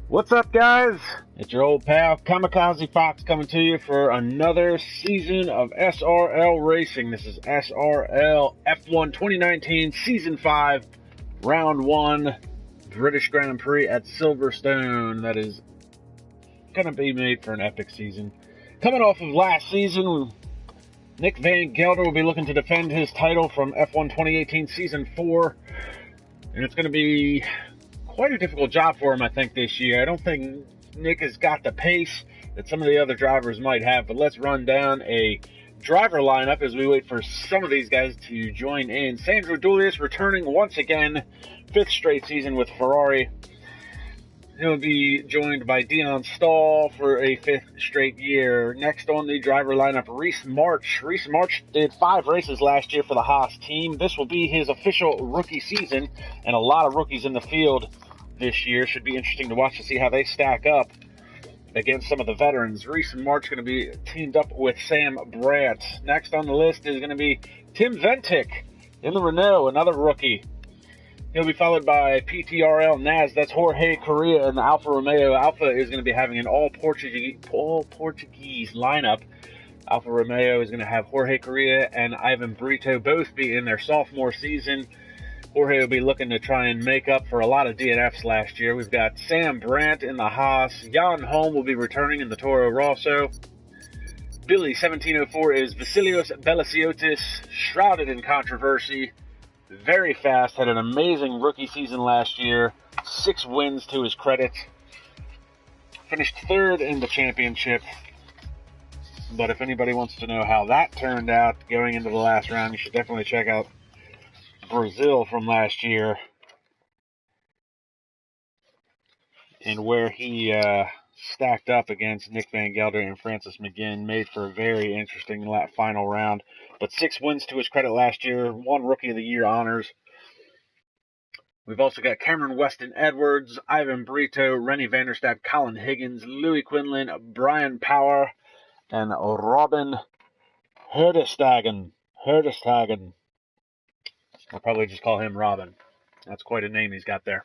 What's up, guys? It's your old pal Kamikaze Fox coming to you for another season of SRL racing. This is SRL F1 2019 Season 5, Round 1, British Grand Prix at Silverstone. That is going to be made for an epic season. Coming off of last season, Nick Van Gelder will be looking to defend his title from F1 2018 Season 4. And it's going to be quite a difficult job for him, I think, this year. I don't think Nick has got the pace that some of the other drivers might have, but let's run down a driver lineup as we wait for some of these guys to join in. Sandro Dulius returning once again, 5th straight season with Ferrari. He'll be joined by Dion Stahl for a 5th straight year. Next on the driver lineup, Reese March. Reese March did 5 races last year for the Haas team. This will be his official rookie season, and a lot of rookies in the field this year. Should be interesting to watch to see how they stack up against some of the veterans. Reese March going to be teamed up with Sam Brandt. Next on the list is going to be Tim Ventic in the Renault, another rookie. He'll be followed by PTRL Naz. That's Jorge Correa in the Alfa Romeo. Alfa is going to be having an all-Portuguese lineup. Alfa Romeo is going to have Jorge Correa and Ivan Brito both be in their sophomore season. Jorge will be looking to try and make up for a lot of DNFs last year. We've got Sam Brandt in the Haas. Jan Holm will be returning in the Toro Rosso. Billy 1704 is Vasilios Belasiotis, shrouded in controversy. Very fast, had an amazing rookie season last year. 6 wins to his credit. Finished 3rd in the championship. But if anybody wants to know how that turned out going into the last round, you should definitely check out Brazil from last year and where he stacked up against Nick Van Gelder and Francis McGinn. Made for a very interesting final round. But 6 wins to his credit last year, 1 Rookie of the Year honors. We've also got Cameron Weston Edwards, Ivan Brito, Rennie Vanderstappen, Colin Higgins, Louis Quinlan, Brian Power, and Robin Herdestagen. I'll probably just call him Robin. That's quite a name he's got there.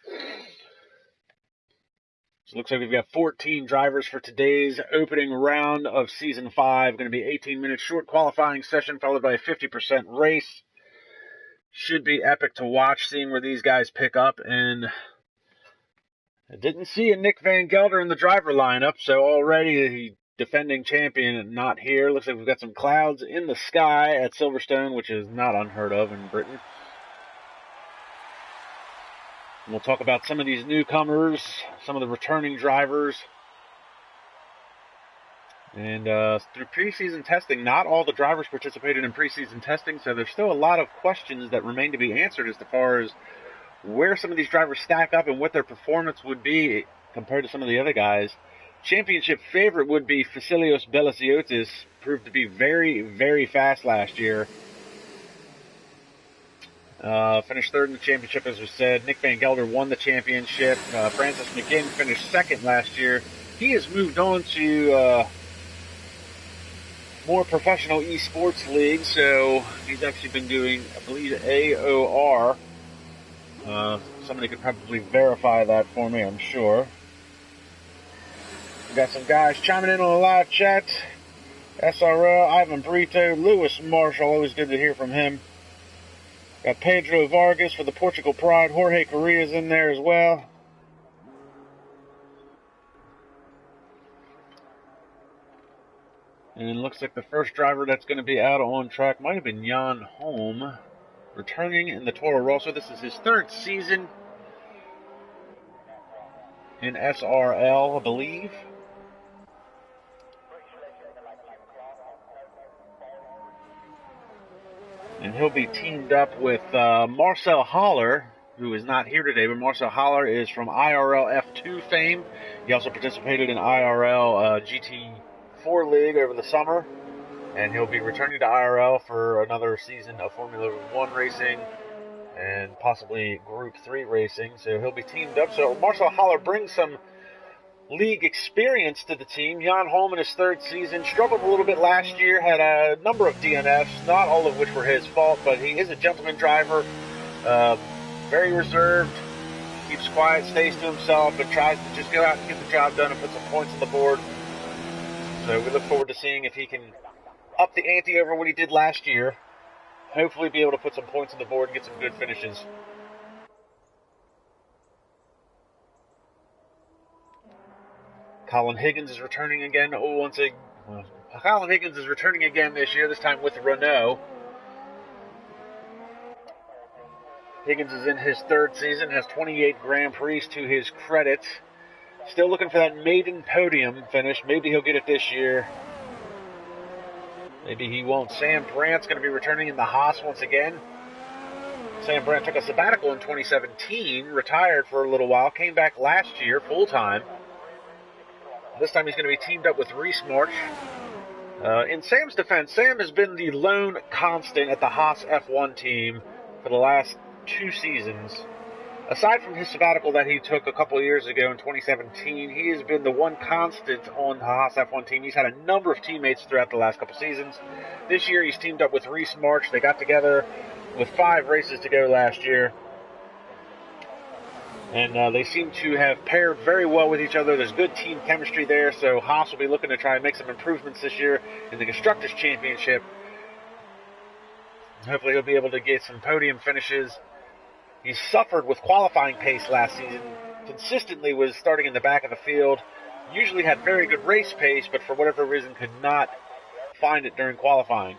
So it looks like we've got 14 drivers for today's opening round of Season 5. Going to be 18-minute short qualifying session followed by a 50% race. Should be epic to watch, seeing where these guys pick up. And I didn't see a Nick Van Gelder in the driver lineup, so already the defending champion not here. Looks like we've got some clouds in the sky at Silverstone, which is not unheard of in Britain. We'll talk about some of these newcomers, some of the returning drivers. And through preseason testing, not all the drivers participated in preseason testing, so there's still a lot of questions that remain to be answered as far as where some of these drivers stack up and what their performance would be compared to some of the other guys. Championship favorite would be Vasilios Belasiotis, proved to be very, very fast last year. Finished 3rd in the championship, as we said. Nick Van Gelder won the championship. Francis McGinn finished 2nd last year. He has moved on to more professional esports leagues, so he's actually been doing, I believe, AOR. Somebody could probably verify that for me, I'm sure. We've got some guys chiming in on the live chat. SRL, Ivan Brito, Lewis Marshall, always good to hear from him. Got Pedro Vargas for the Portugal Pride. Jorge Correa's in there as well. And it looks like the first driver that's going to be out on track might have been Jan Holm, returning in the Toro Rosso. This is his 3rd season in SRL, I believe. And he'll be teamed up with Marcel Haller, who is not here today, but Marcel Haller is from IRL F2 fame. He also participated in IRL GT4 League over the summer, and he'll be returning to IRL for another season of Formula 1 racing and possibly Group 3 racing, so he'll be teamed up. So Marcel Haller brings some league experience to the team. Jan Holm in his 3rd season struggled a little bit last year, had a number of DNFs, not all of which were his fault, but he is a gentleman driver, very reserved. keeps quiet, stays to himself, and tries to just go out and get the job done and put some points on the board. So we look forward to seeing if he can up the ante over what he did last year. Hopefully be able to put some points on the board and get some good finishes. Colin Higgins is returning again. Colin Higgins is returning again this year, this time with Renault. Higgins is in his third season, has 28 Grand Prix to his credit. Still looking for that maiden podium finish. Maybe he'll get it this year. Maybe he won't. Sam Brandt's going to be returning in the Haas once again. Sam Brandt took a sabbatical in 2017, retired for a little while, came back last year full-time. This time he's going to be teamed up with Reese March. In Sam's defense, Sam has been the lone constant at the Haas F1 team for the last 2 seasons. Aside from his sabbatical that he took a couple of years ago in 2017, he has been the one constant on the Haas F1 team. He's had a number of teammates throughout the last couple seasons. This year he's teamed up with Reese March. They got together with 5 races to go last year. And they seem to have paired very well with each other. There's good team chemistry there, so Haas will be looking to try and make some improvements this year in the Constructors' Championship. Hopefully he'll be able to get some podium finishes. He suffered with qualifying pace last season. Consistently was starting in the back of the field. Usually had very good race pace, but for whatever reason could not find it during qualifying.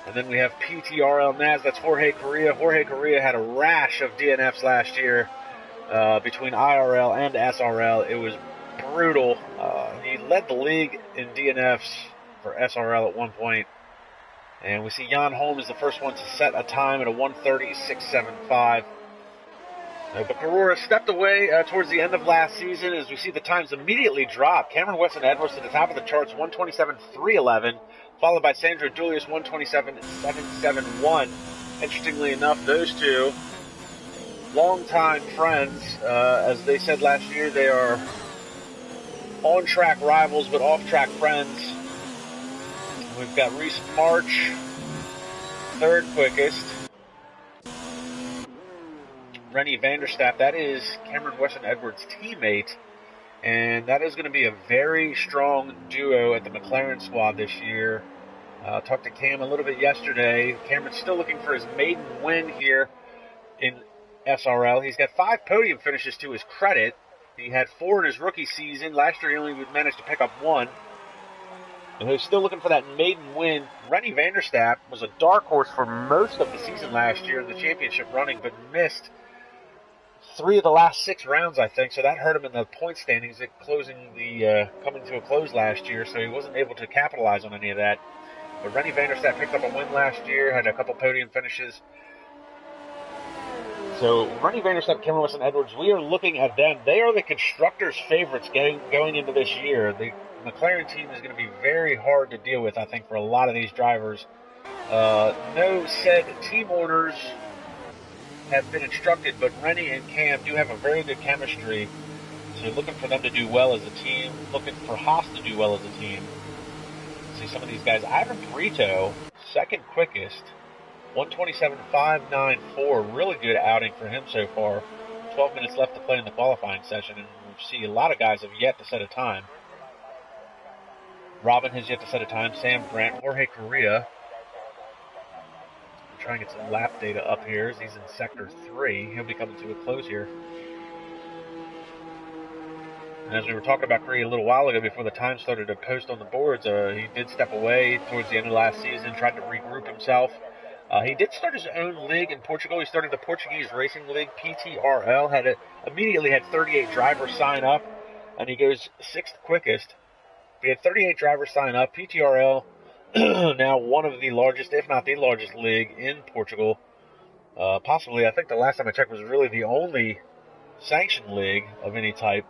And then we have PTRL NAS, that's Jorge Correa. Jorge Correa had a rash of DNFs last year between IRL and SRL. It was brutal. He led the league in DNFs for SRL at one point. And we see Jan Holm is the first one to set a time at a 1:30.675. But Carrera stepped away towards the end of last season as we see the times immediately drop. Cameron Weston Edwards to the top of the charts, 1:27.311, followed by Sandro Julius, 1:27.771. Interestingly enough, those two longtime friends. As they said last year, they are on-track rivals but off-track friends. We've got Reese March, third quickest. Rennie Vanderstapp, that is Cameron Weston Edwards' teammate. And that is going to be a very strong duo at the McLaren squad this year. Talked to Cam a little bit yesterday. Cameron's still looking for his maiden win here in SRL. He's got 5 podium finishes to his credit. He had 4 in his rookie season. Last year he only managed to pick up 1. And he's still looking for that maiden win. Rennie Vanderstapp was a dark horse for most of the season last year in the championship running, but missed 3 of the last 6 rounds, I think, so that hurt him in the point standings at coming to a close last year, so he wasn't able to capitalize on any of that. But Rennie Vanderstapp picked up a win last year, had a couple podium finishes. So Rennie Vanderstapp, Cameron Weston Edwards, we are looking at them. They are the constructors' favorites going into this year. The McLaren team is going to be very hard to deal with, I think, for a lot of these drivers. No said team orders have been instructed, but Rennie and Cam do have a very good chemistry. So looking for them to do well as a team, looking for Haas to do well as a team. See some of these guys. Ivan Brito, second quickest, 1:27.594. Really good outing for him so far. 12 minutes left to play in the qualifying session, and we see a lot of guys have yet to set a time. Robin has yet to set a time. Sam Brandt, Jorge Correa. Trying to get some lap data up here as he's in Sector 3. He'll be coming to a close here. And as we were talking about Correa a little while ago before the time started to post on the boards, he did step away towards the end of last season, tried to regroup himself. He did start his own league in Portugal. He started the Portuguese Racing League, PTRL, immediately had 38 drivers sign up, and he goes 6th quickest. He had 38 drivers sign up. PTRL, now one of the largest, if not the largest league in Portugal. Possibly, I think the last time I checked was really the only sanctioned league of any type.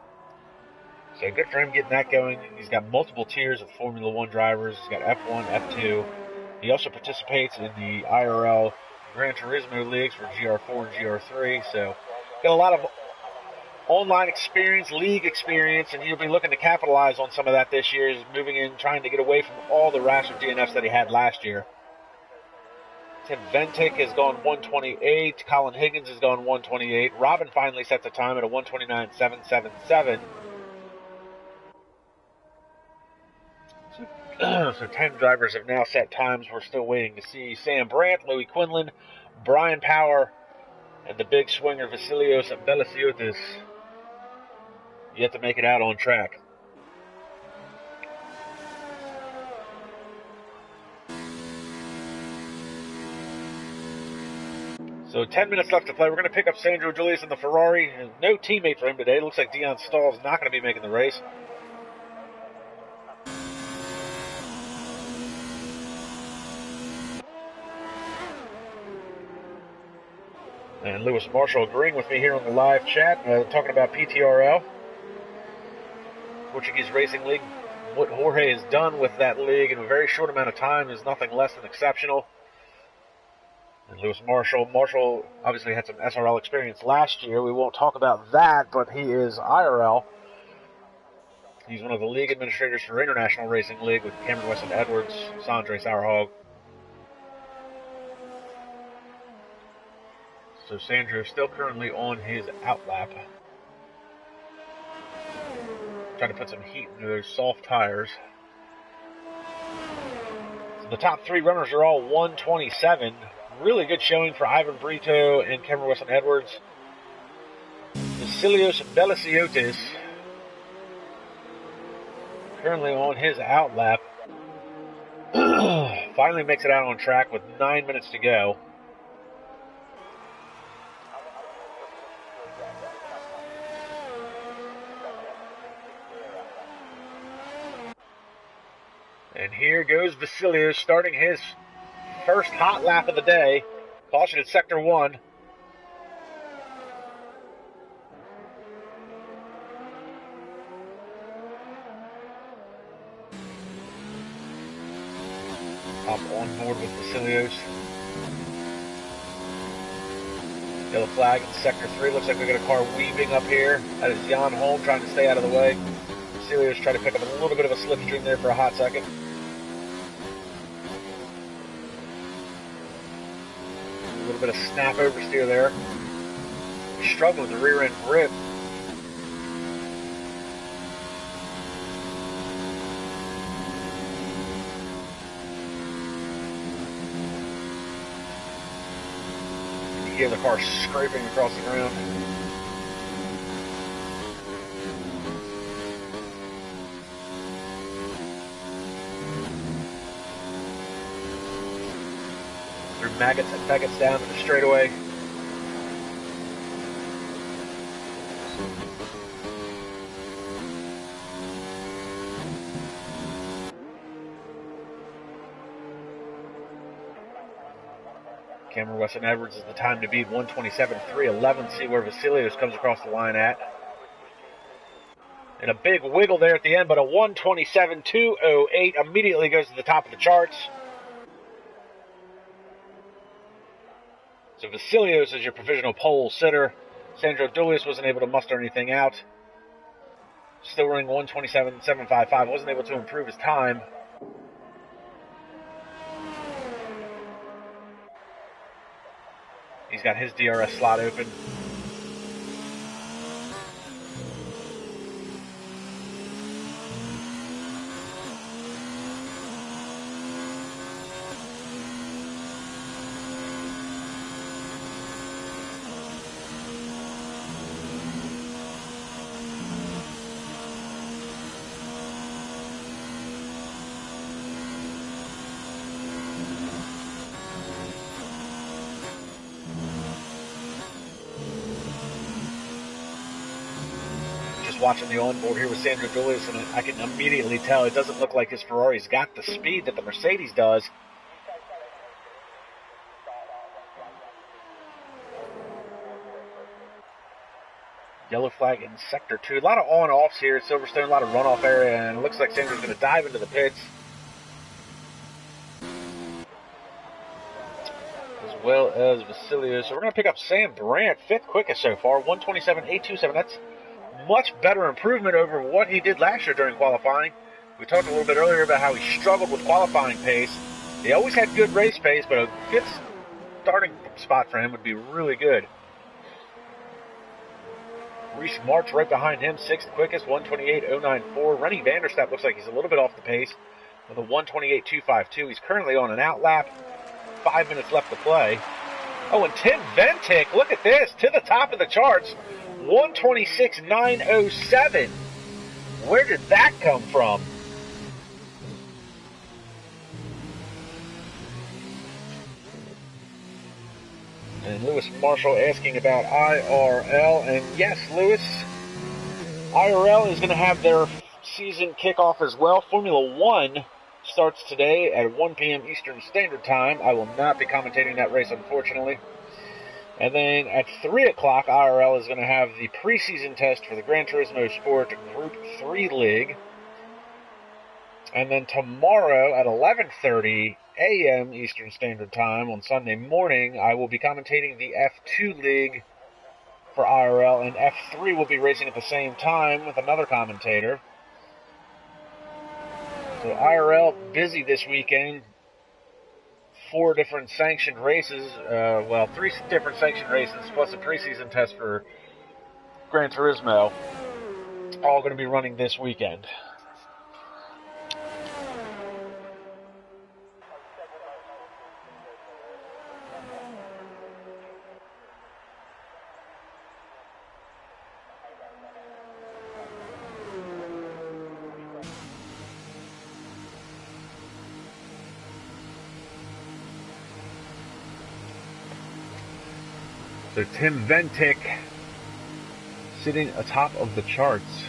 So good for him getting that going. He's got multiple tiers of Formula 1 drivers. He's got F1, F2. He also participates in the IRL Gran Turismo leagues for GR4 and GR3. So got a lot of online experience, league experience, and he'll be looking to capitalize on some of that this year. He's moving in, trying to get away from all the rash of DNFs that he had last year. Tim Ventic is going 128. Colin Higgins is going 128. Robin finally sets a time at a 129.777. So 10 drivers have now set times. We're still waiting to see Sam Brandt, Louis Quinlan, Brian Power, and the big swinger Vasilios Belasiotis yet to make it out on track. So 10 minutes left to play. We're going to pick up Sandro Julius in the Ferrari. No teammate for him today. Looks like Dion Stahl's not going to be making the race. And Lewis Marshall agreeing with me here on the live chat, talking about PTRL, Portuguese Racing League. What Jorge has done with that league in a very short amount of time is nothing less than exceptional. And Lewis Marshall obviously had some SRL experience last year. We won't talk about that, but he is IRL. He's one of the league administrators for International Racing League with Cameron Weston Edwards, Sandre Sauerhog. So Sandro still currently on his outlap. Trying to put some heat into those soft tires. So the top three runners are all 127. Really good showing for Ivan Brito and Cameron Weston Edwards. Vasilios Belasiotis currently on his outlap. Finally makes it out on track with 9 minutes to go. And here goes Vasilios starting his first hot lap of the day. Caution at Sector 1. Hop on board with Vasilios. Yellow flag in Sector 3. Looks like we got a car weaving up here. That is Jan Holm trying to stay out of the way. Vasilios trying to pick up a little bit of a slipstream there for a hot second. A little bit of snap oversteer there. Struggling with the rear end grip. You hear the car scraping across the ground. Through maggots and faggots down to the straightaway. Cameron Weston Edwards is the time to beat 127.311. See where Vasilios comes across the line at. And a big wiggle there at the end, but a 127.208 immediately goes to the top of the charts. So Vasilios is your provisional pole sitter. Sandro Julius wasn't able to muster anything out. Still running 127.755. Wasn't able to improve his time. He's got his DRS slot open. Watching the onboard here with Sandro Julius, and I can immediately tell it doesn't look like his Ferrari's got the speed that the Mercedes does. Yellow flag in Sector 2. A lot of on-offs here at Silverstone, a lot of runoff area, and it looks like Sandro's going to dive into the pits. As well as Vasilios. So we're going to pick up Sam Brandt, fifth quickest so far, 127.827. That's much better improvement over what he did last year during qualifying. We talked a little bit earlier about how he struggled with qualifying pace. He always had good race pace, but gets starting spot for him would be really good. Reese March right behind him, 6th quickest, 1:28.094. Rennie Vanderstapp looks like he's a little bit off the pace with a 1:28.252. He's currently on an out lap. 5 minutes left to play. Oh, and Tim Ventic, look at this, to the top of the charts, 1:26.907. Where did that come from? And Lewis Marshall asking about IRL. And yes, Lewis, IRL is going to have their season kickoff as well. Formula One starts today at 1 p.m. Eastern Standard Time. I will not be commentating that race, unfortunately. And then at 3 o'clock, IRL is going to have the preseason test for the Gran Turismo Sport Group 3 League. And then tomorrow at 11:30 a.m. Eastern Standard Time on Sunday morning, I will be commentating the F2 League for IRL, and F3 will be racing at the same time with another commentator. So IRL busy this weekend. 4 different sanctioned races, 3 different sanctioned races, plus a preseason test for Gran Turismo, all going to be running this weekend. So Tim Ventic sitting atop of the charts.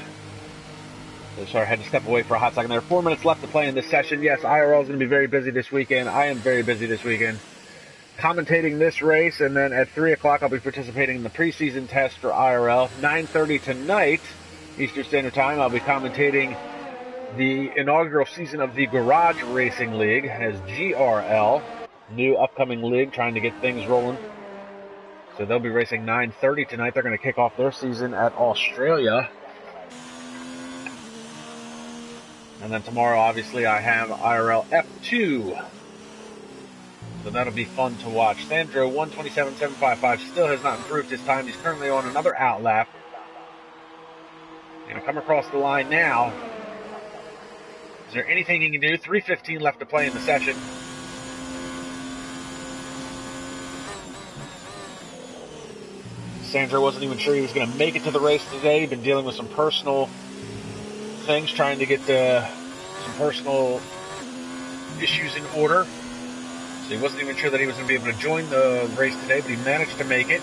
So sorry, I had to step away for a hot second there. 4 minutes left to play in this session. Yes, IRL is going to be very busy this weekend. I am very busy this weekend commentating this race, and then at 3 o'clock I'll be participating in the preseason test for IRL. 9:30 tonight, Eastern Standard Time, I'll be commentating the inaugural season of the Garage Racing League as GRL, new upcoming league trying to get things rolling. So they'll be racing 9:30 tonight. They're going to kick off their season at Australia. And then tomorrow, obviously, I have IRL F2. So that'll be fun to watch. Sandro, 1:27.755, still has not improved his time. He's currently on another out lap. Going to come across the line now. Is there anything he can do? 3:15 left to play in the session. Sandro wasn't even sure he was going to make it to the race today. He'd been dealing with some personal things, trying to get some personal issues in order. So he wasn't even sure that he was going to be able to join the race today, but he managed to make it.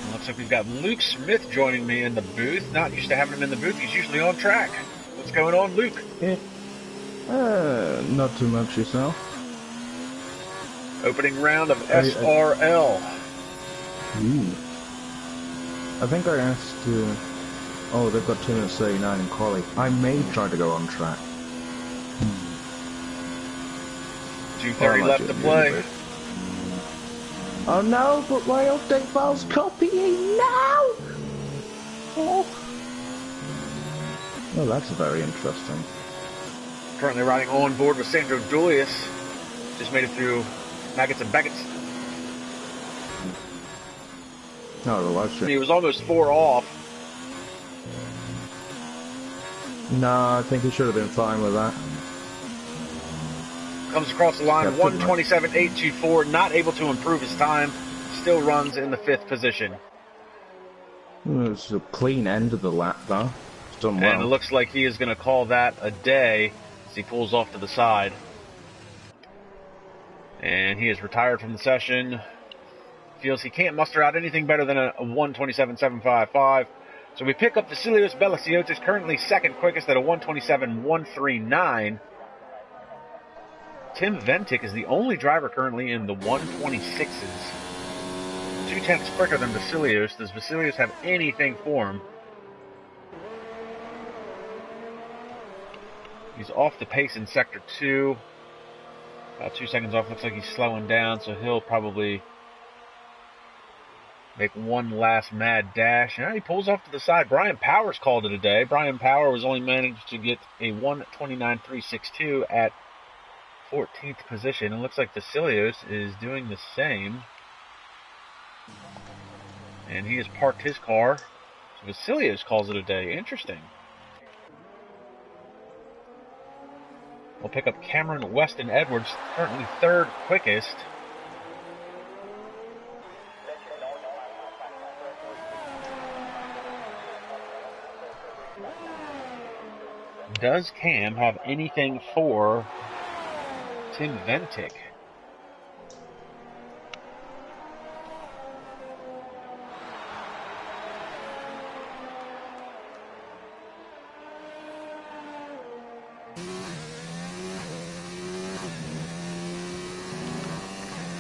And looks like we've got Luke Smith joining me in the booth. Not used to having him in the booth. He's usually on track. What's going on, Luke? Yeah. Not too much yourself. Opening round of SRL. Ooh. I think I asked, oh, they've got 2 minutes 39 in quali. I may try to go on track. 2:30 left to play. Oh no, but my update file's copying now! Oh, well, that's very interesting. Currently riding on board with Sandro Julius. Just made it through Maggots and Beckett's. No, the live stream. He was almost 4 off. No, I think he should have been fine with that. Comes across the line, 1:27.824, not able to improve his time. Still runs in the 5th position. It's a clean end of the lap, though. It's done well. And it looks like he is going to call that a day as he pulls off to the side. And he is retired from the session. Feels he can't muster out anything better than a 1:27.755. So we pick up Vasilios Belasiotis, currently 2nd quickest at a 1:27.139. Tim Ventic is the only driver currently in the 1:26s. 2/10 quicker than Vasilios. Does Vasilios have anything for him? He's off the pace in Sector 2. About 2 seconds off. Looks like he's slowing down, so he'll probably make one last mad dash. Now he pulls off to the side. Brian Powers called it a day. Brian Power was only managed to get a 1:29.362 at 14th position. It looks like Vasilios is doing the same. And he has parked his car. So Vasilios calls it a day. Interesting. We'll pick up Cameron Weston Edwards, currently 3rd quickest. Does Cam have anything for Tim Ventic?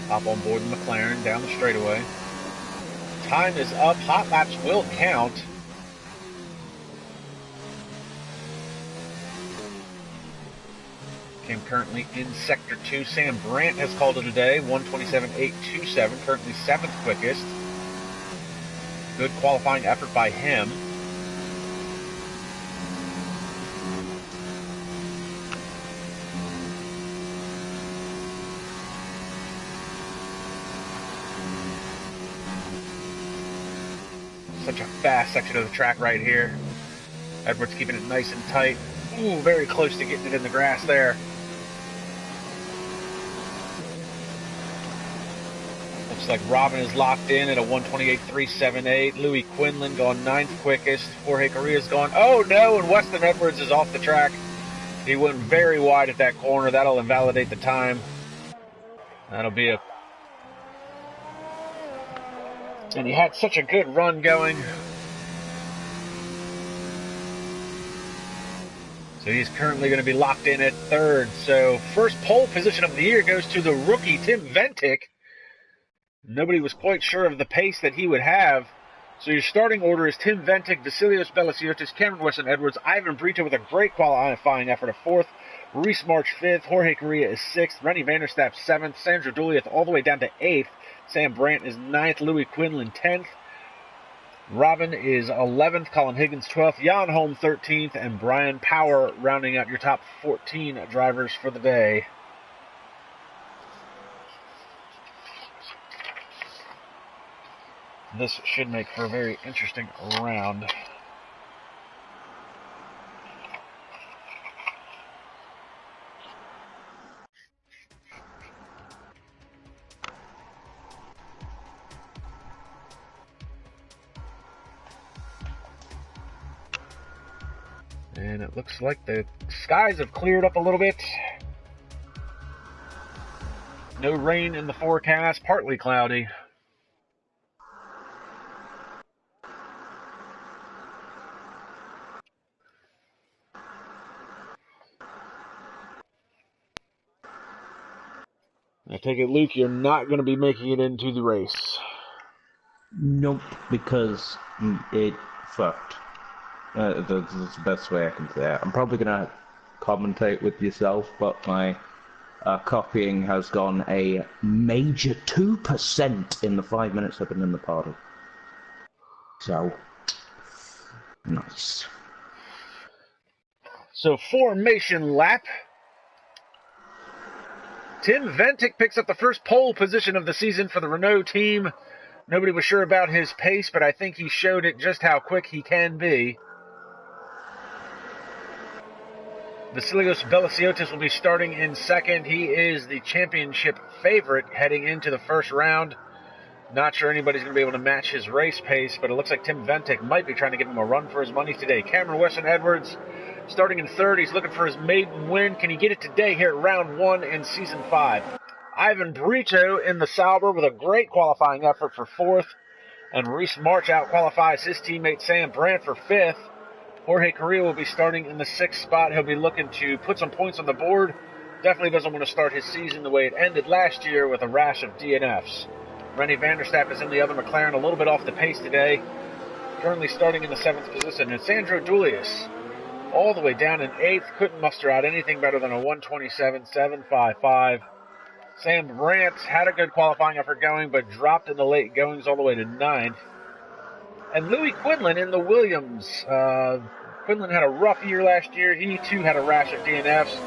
Hop on board the McLaren down the straightaway. Time is up. Hot laps will count. Cam currently in Sector 2. Sam Brandt has called it a day. 1:27.827. Currently 7th quickest. Good qualifying effort by him. Such a fast section of the track right here. Edwards keeping it nice and tight. Ooh, very close to getting it in the grass there. Looks like Robin is locked in at a 1:28.378. Louis Quinlan gone 9th quickest. Jorge Correa's gone, oh no, and Weston Edwards is off the track. He went very wide at that corner. That'll invalidate the time. That'll be a... And he had such a good run going. So he's currently going to be locked in at 3rd. So first pole position of the year goes to the rookie, Tim Ventic. Nobody was quite sure of the pace that he would have. So your starting order is Tim Ventic, Vasilios Belasiotis, Cameron Weston Edwards, Ivan Brito with a great qualifying effort of 4th, Reese March 5th, Jorge Correa is 6th, Rennie Vanderstapp 7th, Sandro Dulieth all the way down to 8th, Sam Brandt is 9th, Louis Quinlan 10th, Robin is 11th, Colin Higgins 12th, Jan Holm 13th, and Brian Power rounding out your top 14 drivers for the day. This should make for a very interesting round. And it looks like the skies have cleared up a little bit. No rain in the forecast, partly cloudy. I take it, Luke, you're not going to be making it into the race. Nope, because it fucked. That's the best way I can say it. I'm probably going to commentate with yourself, but my copying has gone a major 2% in the 5 minutes I've been in the party. So, nice. So, formation lap. Tim Ventic picks up the first pole position of the season for the Renault team. Nobody was sure about his pace, but I think he showed it just how quick he can be. Vasilios Belasiotis will be starting in 2nd. He is the championship favorite heading into the first round. Not sure anybody's going to be able to match his race pace, but it looks like Tim Ventic might be trying to give him a run for his money today. Cameron Weston Edwards starting in 3rd. He's looking for his maiden win. Can he get it today here at round 1 in Season 5? Ivan Brito in the Sauber with a great qualifying effort for 4th. And Reese March out-qualifies his teammate Sam Brandt for 5th. Jorge Correa will be starting in the 6th spot. He'll be looking to put some points on the board. Definitely doesn't want to start his season the way it ended last year with a rash of DNFs. Rennie Vanderstapp is in the other McLaren, a little bit off the pace today. Currently starting in the 7th position. And Sandro Dulius all the way down in 8th. Couldn't muster out anything better than a 1:27.755. Sam Brandt had a good qualifying effort going, but dropped in the late goings all the way to 9th. And Louis Quinlan in the Williams. Quinlan had a rough year last year. He, too, had a rash of DNFs.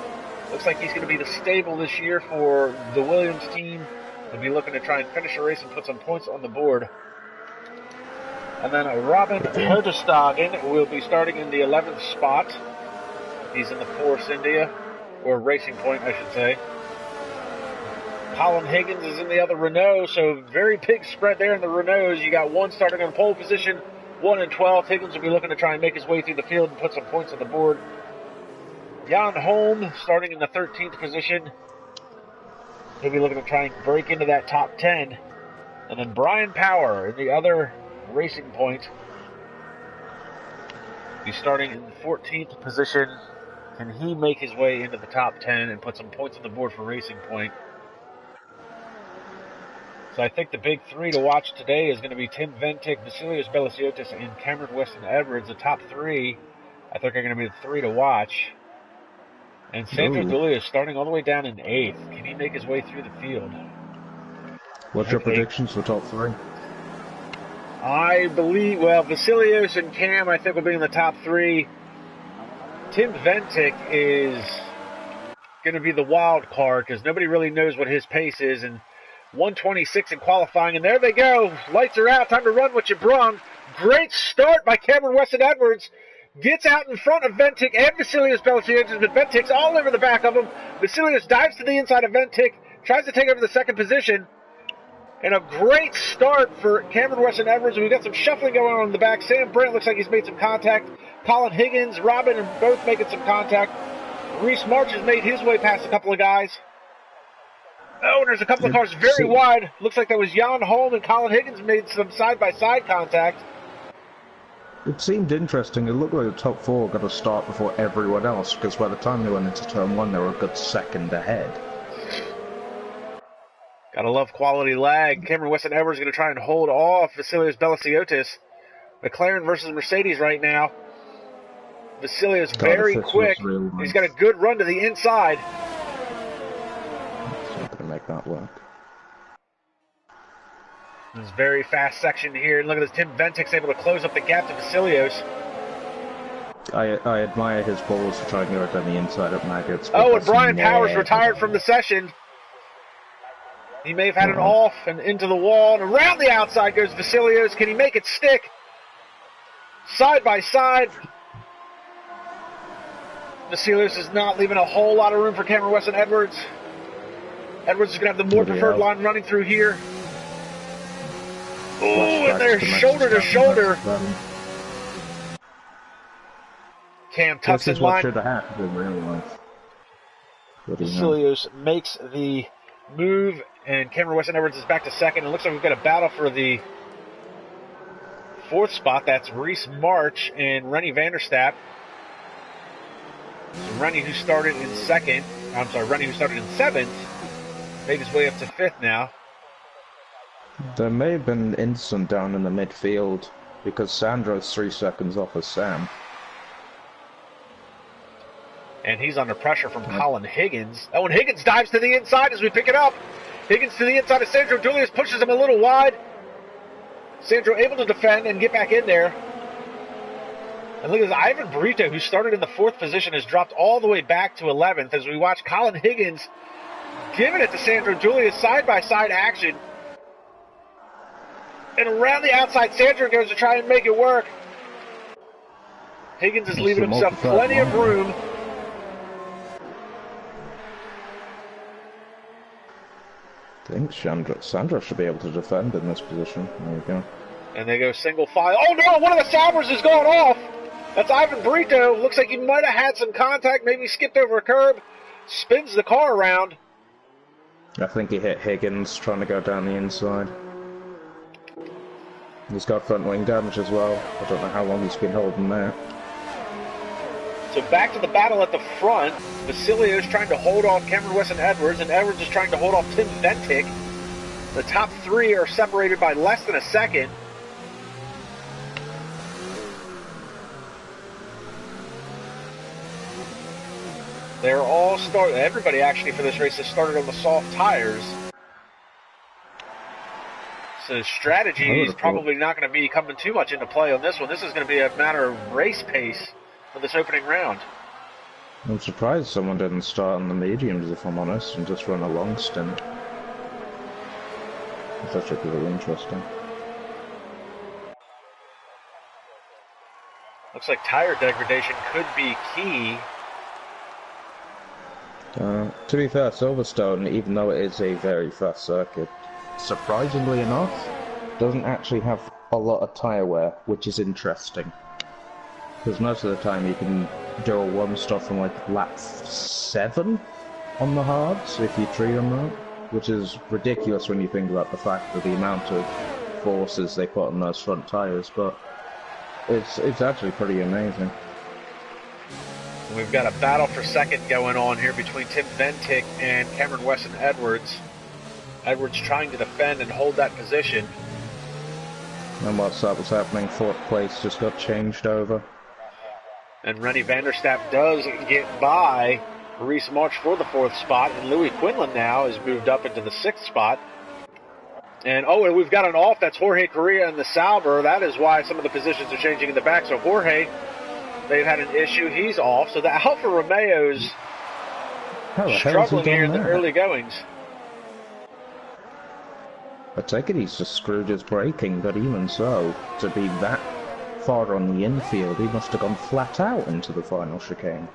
Looks like he's going to be the stable this year for the Williams team. He'll be looking to try and finish a race and put some points on the board. And then Robin Hertestagen will be starting in the 11th spot. He's in the Force India, or Racing Point, I should say. Colin Higgins is in the other Renault, so very big spread there in the Renaults. You got one starting on pole position, 1 and 12. Higgins will be looking to try and make his way through the field and put some points on the board. Jan Holm starting in the 13th position. He'll be looking to try and break into that top 10. And then Brian Power in the other Racing Point. He's starting in the 14th position. Can he make his way into the top 10 and put some points on the board for Racing Point? So I think the big three to watch today is going to be Tim Ventic, Vasilios Belasiotis, and Cameron Weston Edwards. The top three, I think, are going to be the three to watch. And Sandro Dulia is starting all the way down in 8th. Can he make his way through the field? What's your predictions for top three? I believe, well, Vasilios and Cam, I think, will be in the top three. Tim Ventic is going to be the wild card because nobody really knows what his pace is. And 126 in qualifying, and there they go. Lights are out. Time to run what you brung. Great start by Cameron Weston Edwards. Gets out in front of Ventic and Vasilios Belasiotis, but Ventic's all over the back of him. Vasilios dives to the inside of Ventic, tries to take over the second position. And a great start for Cameron Weston Edwards. We've got some shuffling going on in the back. Sam Brandt looks like he's made some contact. Colin Higgins, Robin are both making some contact. Reese March has made his way past a couple of guys. Oh, and there's a couple of cars very wide. Looks like that was Jan Holm and Colin Higgins made some side-by-side contact. It seemed interesting. It looked like the top four got to start before everyone else, because by the time they went into turn one, they were a good second ahead. Gotta love quality lag. Cameron Weston Edwards is going to try and hold off Vasilios Belasiotis. McLaren versus Mercedes right now. Vasilios very quick. He's got a good run to the inside. Make that work. This very fast section here. Look at this. Tim Ventic's able to close up the gap to Vasilios. I admire his balls to try and go down the inside of Maggots. Oh, and Brian Powers retired from the session. He may have had an off and into the wall, and around the outside goes Vasilios. Can he make it stick? Side by side. Vasilios is not leaving a whole lot of room for Cameron Weston Edwards. Edwards is going to have the more preferred line running through here. Oh, and they're shoulder to shoulder. Cam tucks in line. Vasilios makes the move, and Cameron Weston Edwards is back to second. It looks like we've got a battle for the 4th spot. That's Reese March and Rennie Vanderstappen. So Rennie, who started in 7th, made his way up to 5th now. There may have been an incident down in the midfield because Sandro's 3 seconds off of Sam. And he's under pressure from Colin Higgins. Oh, and Higgins dives to the inside as we pick it up. Higgins to the inside of Sandro Dulius, pushes him a little wide. Sandro able to defend and get back in there. And look at this, Ivan Brito, who started in the 4th position, has dropped all the way back to 11th as we watch Colin Higgins giving it to Sandro Dulius, side-by-side action. And around the outside, Sandro goes to try and make it work. Higgins is leaving himself plenty of room. I think Sandro should be able to defend in this position. There we go. And they go single file. Oh no, one of the Saubers has gone off. That's Ivan Brito. Looks like he might have had some contact, maybe skipped over a curb. Spins the car around. I think he hit Higgins trying to go down the inside. He's got front wing damage as well. I don't know how long he's been holding that. So back to the battle at the front. Vasilios trying to hold off Cameron Weston Edwards, and Edwards is trying to hold off Tim Ventic. The top 3 are separated by less than a second. They're all everybody actually for this race has started on the soft tires. So strategy is probably not going to be coming too much into play on this one. This is going to be a matter of race pace for this opening round. I'm surprised someone didn't start on the mediums, if I'm honest, and just run a long stint. That's actually really interesting. Looks like tire degradation could be key. To be fair, Silverstone, even though it is a very fast circuit, surprisingly enough, doesn't actually have a lot of tyre wear, which is interesting. Because most of the time you can do a one-stop from like lap 7 on the hards, if you treat them right, which is ridiculous when you think about the fact of the amount of forces they put on those front tyres, but it's actually pretty amazing. We've got a battle for second going on here between Tim Ventic and Cameron Weston Edwards. Edwards trying to defend and hold that position. And whilst that was happening, fourth place just got changed over. And Rennie Vanderstapp does get by Reese March for the 4th spot, and Louis Quinlan now is moved up into the 6th spot. And we've got an off, that's Jorge Correa in the Sauber. That is why some of the positions are changing in the back. So Jorge, they've had an issue, he's off. So the Alfa Romeo's struggling here in the early goings. I take it he's just screwed his braking, but even so, to be that far on the infield, he must have gone flat out into the final chicane.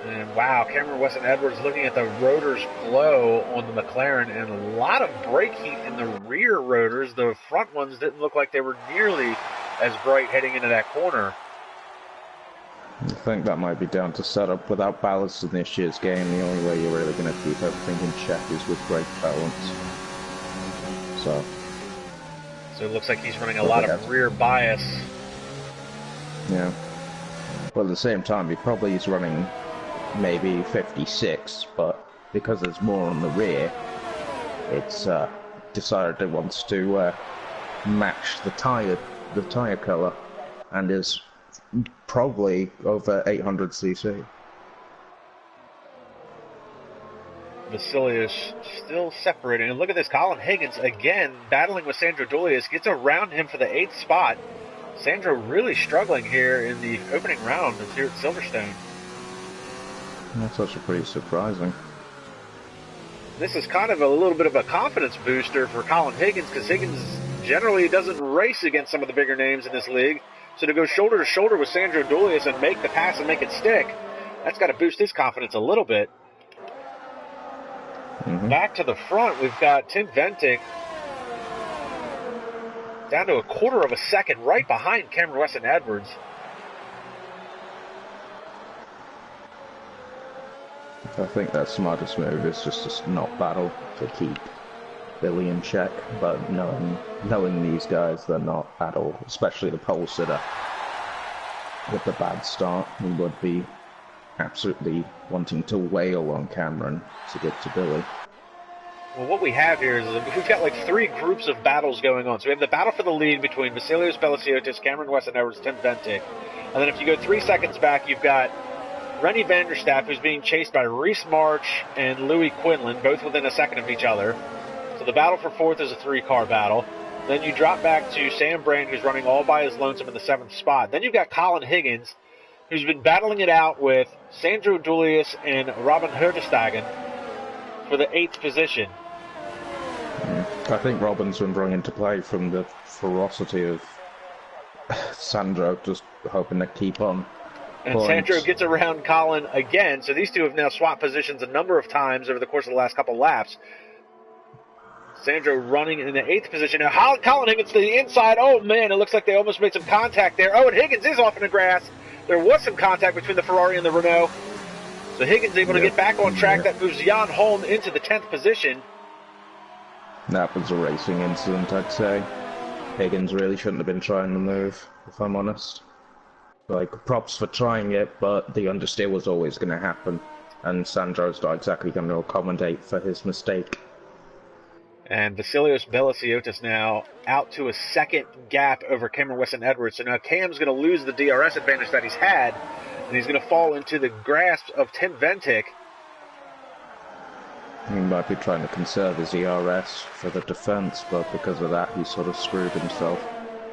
And wow, Cameron Weston Edwards looking at the rotors glow on the McLaren, and a lot of brake heat in the rear rotors. The front ones didn't look like they were nearly as bright heading into that corner. I think that might be down to setup. Without ballast in this year's game, the only way you're really going to keep everything in check is with brake balance. So it looks like he's running a lot of rear bias. Yeah. Well, at the same time, he probably is running maybe 56, but because there's more on the rear, it's decided it wants to match the tire color, and is probably over 800 cc. Vasilius still separating. And look at this, Colin Higgins again battling with Sandro Dulius, gets around him for the 8th spot. Sandro really struggling here in the opening round here at Silverstone. That's actually pretty surprising. This is kind of a little bit of a confidence booster for Colin Higgins, because Higgins generally doesn't race against some of the bigger names in this league. So to go shoulder to shoulder with Sandro Dulius and make the pass and make it stick, that's got to boost his confidence a little bit. Back to the front, we've got Tim Ventic down to a quarter of a second right behind Cameron Weston Edwards. I think their smartest move is just to not battle, to keep Billy in check, but knowing these guys, they're not at all, especially the pole sitter. With the bad start, he would be absolutely wanting to wail on Cameron to get to Billy. Well, what we have here is we've got like 3 groups of battles going on. So we have the battle for the lead between Vasilios Beliciotis, Cameron Weston Edwards, Tim Ventic. And then if you go 3 seconds back, you've got Rennie Vanderstapp, who's being chased by Reese March and Louis Quinlan, both within a second of each other. So the battle for 4th is a 3-car battle. Then you drop back to Sam Brand, who's running all by his lonesome in the 7th spot. Then you've got Colin Higgins, who's been battling it out with Sandro Dulius and Robin Herdestagen for the 8th position. I think Robin's been brought into play from the ferocity of Sandro just hoping to keep on. And points. Sandro gets around Colin again, so these two have now swapped positions a number of times over the course of the last couple laps. Sandro running in the 8th position. Now Colin Higgins to the inside. Oh man, it looks like they almost made some contact there. Oh, and Higgins is off in the grass. There was some contact between the Ferrari and the Renault. So Higgins able to get back on track. That moves Jan Holm into the 10th position. That was a racing incident, I'd say. Higgins really shouldn't have been trying the move, if I'm honest. Like, props for trying it, but the understeer was always going to happen. And Sandro's not exactly going to accommodate for his mistake. And Vasilios Beliciotis now out to a 2nd gap over Cameron Weston Edwards. So now Cam's going to lose the DRS advantage that he's had, and he's going to fall into the grasp of Tim Ventic. He might be trying to conserve his ERS for the defense, but because of that, he sort of screwed himself.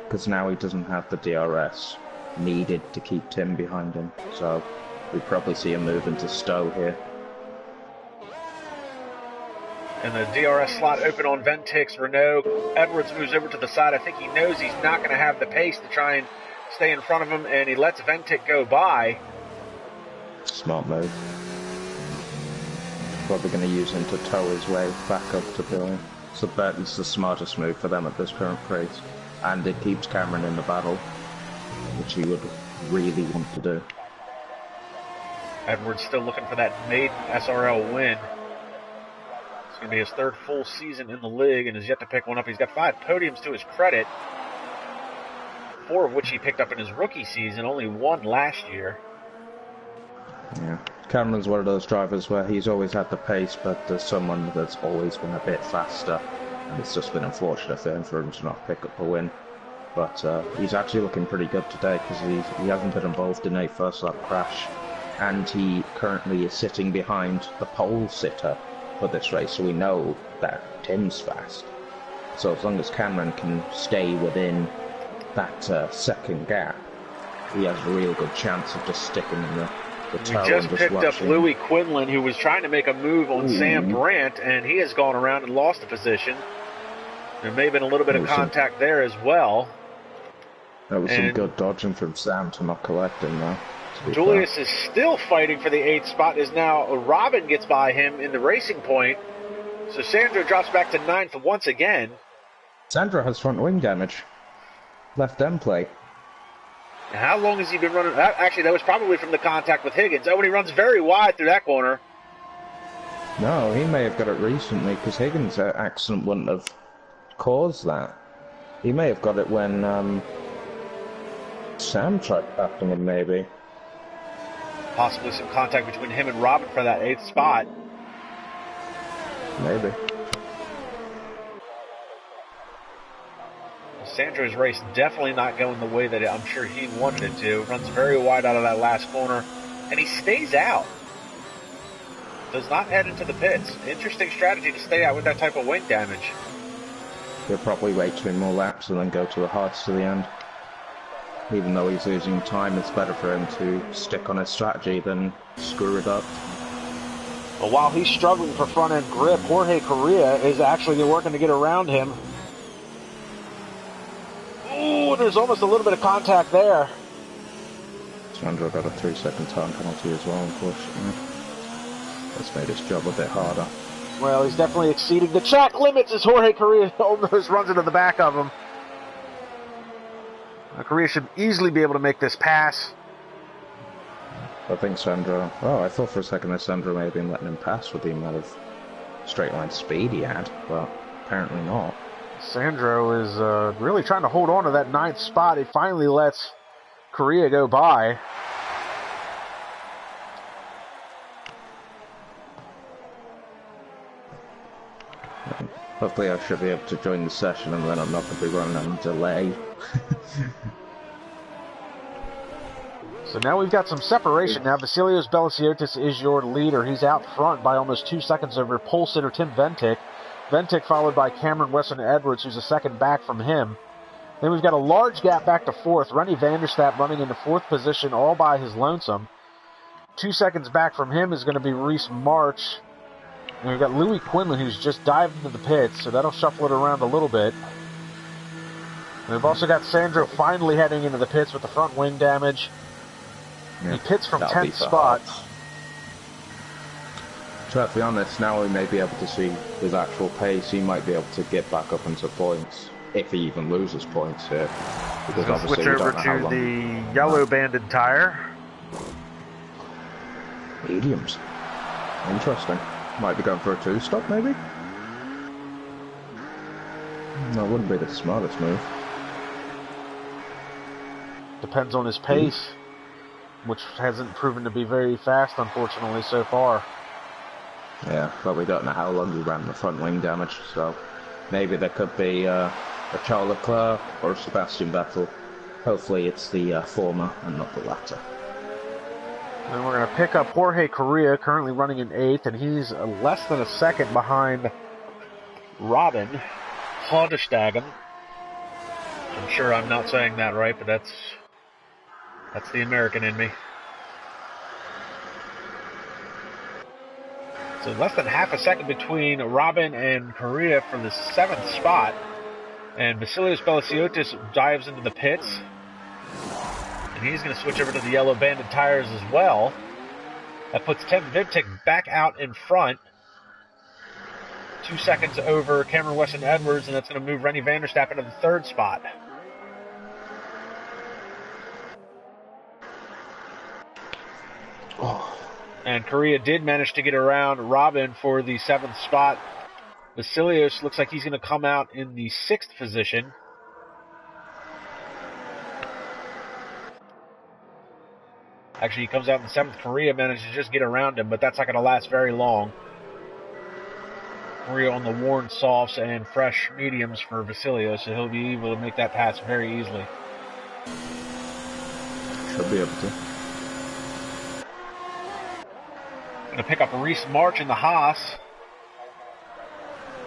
because now he doesn't have the DRS needed to keep Tim behind him. So we probably see him move into Stowe here. And the DRS slot open on Ventic's Renault. Edwards moves over to the side. I think he knows he's not going to have the pace to try and stay in front of him, and he lets Ventic go by. Smart move. Probably going to use him to tow his way back up to Billy. So that is the smartest move for them at this current pace. And it keeps Cameron in the battle, which he would really want to do. Edwards still looking for that maiden SRL win. It's going to be his third full season in the league and has yet to pick one up. He's got 5 podiums to his credit, 4 of which he picked up in his rookie season, only 1 last year. Yeah, Cameron's one of those drivers where he's always had the pace, but there's someone that's always been a bit faster, and it's just been unfortunate for him to not pick up a win. But he's actually looking pretty good today because he hasn't been involved in a first lap crash, and he currently is sitting behind the pole sitter for this race, so we know that Tim's fast. So as long as Cameron can stay within that second gap, he has a real good chance of just sticking in the tow. We just picked up Louis Quinlan, who was trying to make a move on Sam Brandt, and he has gone around and lost a position. There may have been a little bit of contact there as well. That was some good dodging from Sam to not collect him, though. Julius is still fighting for the 8th spot, as now Robin gets by him in the racing point. So Sandro drops back to 9th once again. Sandro has front wing damage. Left end plate. How long has he been running? Actually, that was probably from the contact with Higgins. Oh, and he runs very wide through that corner. No, he may have got it recently, because Higgins' accident wouldn't have caused that. He may have got it when Sam tried passing him, maybe. Possibly some contact between him and Robin for that 8th spot. Maybe. Sandro's race definitely not going the way that I'm sure he wanted it to. Runs very wide out of that last corner, and he stays out. Does not head into the pits. Interesting strategy to stay out with that type of wing damage. He'll probably wait 2 more laps and then go to the hards to the end. Even though he's losing time, it's better for him to stick on his strategy than screw it up. But while he's struggling for front-end grip, Jorge Correa is actually working to get around him. Ooh, there's almost a little bit of contact there. Sandro got a 3-second time penalty as well, unfortunately. That's made his job a bit harder. Well, he's definitely exceeding the track limits as Jorge Correa almost runs into the back of him. Correa should easily be able to make this pass. I think Sandro... Oh, I thought for a second that Sandro may have been letting him pass with the amount of straight line speed he had, but apparently not. Sandro is really trying to hold on to that 9th spot. He finally lets Correa go by. Hopefully I should be able to join the session and then I'm not going to be running on delay. So now we've got some separation. Now Vasilios Belasiotis is your leader. He's out front by almost 2 seconds over pole sitter Tim Ventic. Ventic followed by Cameron Wesson Edwards, who's a second back from him. Then we've got a large gap back to 4th. Rennie Vanderstappen running into 4th position all by his lonesome. 2 seconds back from him is going to be Reese March. And we've got Louis Quinlan, who's just dived into the pits, so that'll shuffle it around a little bit. And we've also got Sandro finally heading into the pits with the front wing damage. Yeah, he pits from 10th spot. To be honest, now we may be able to see his actual pace. He might be able to get back up into points, if he even loses points here. Because obviously switch over to the yellow banded tire. Mediums. Interesting. Might be going for a 2-stop, maybe? No, it wouldn't be the smartest move. Depends on his pace, which hasn't proven to be very fast, unfortunately, so far. Yeah, but we don't know how long he ran the front wing damage, so maybe there could be a Charles Leclerc or a Sebastian Vettel. Hopefully it's the former and not the latter. And we're going to pick up Jorge Correa, currently running in 8th, and he's less than a second behind Robin Honderstagen. I'm sure I'm not saying that right, but that's the American in me. So less than half a second between Robin and Correa for the 7th spot. And Vasilios Belasiotis dives into the pits. And he's going to switch over to the yellow banded tires as well. That puts Tim Vivtik back out in front. 2 seconds over Cameron Weston Edwards, and that's going to move Rennie van der Stappen to the 3rd spot. And Correa did manage to get around Robin for the 7th spot. Vasilios looks like he's going to come out in the 6th position. Actually, he comes out in the 7th. Correa managed to just get around him, but that's not going to last very long. Correa on the worn softs and fresh mediums for Vasilios, so he'll be able to make that pass very easily. Should be able to. Going to pick up Reese March in the Haas.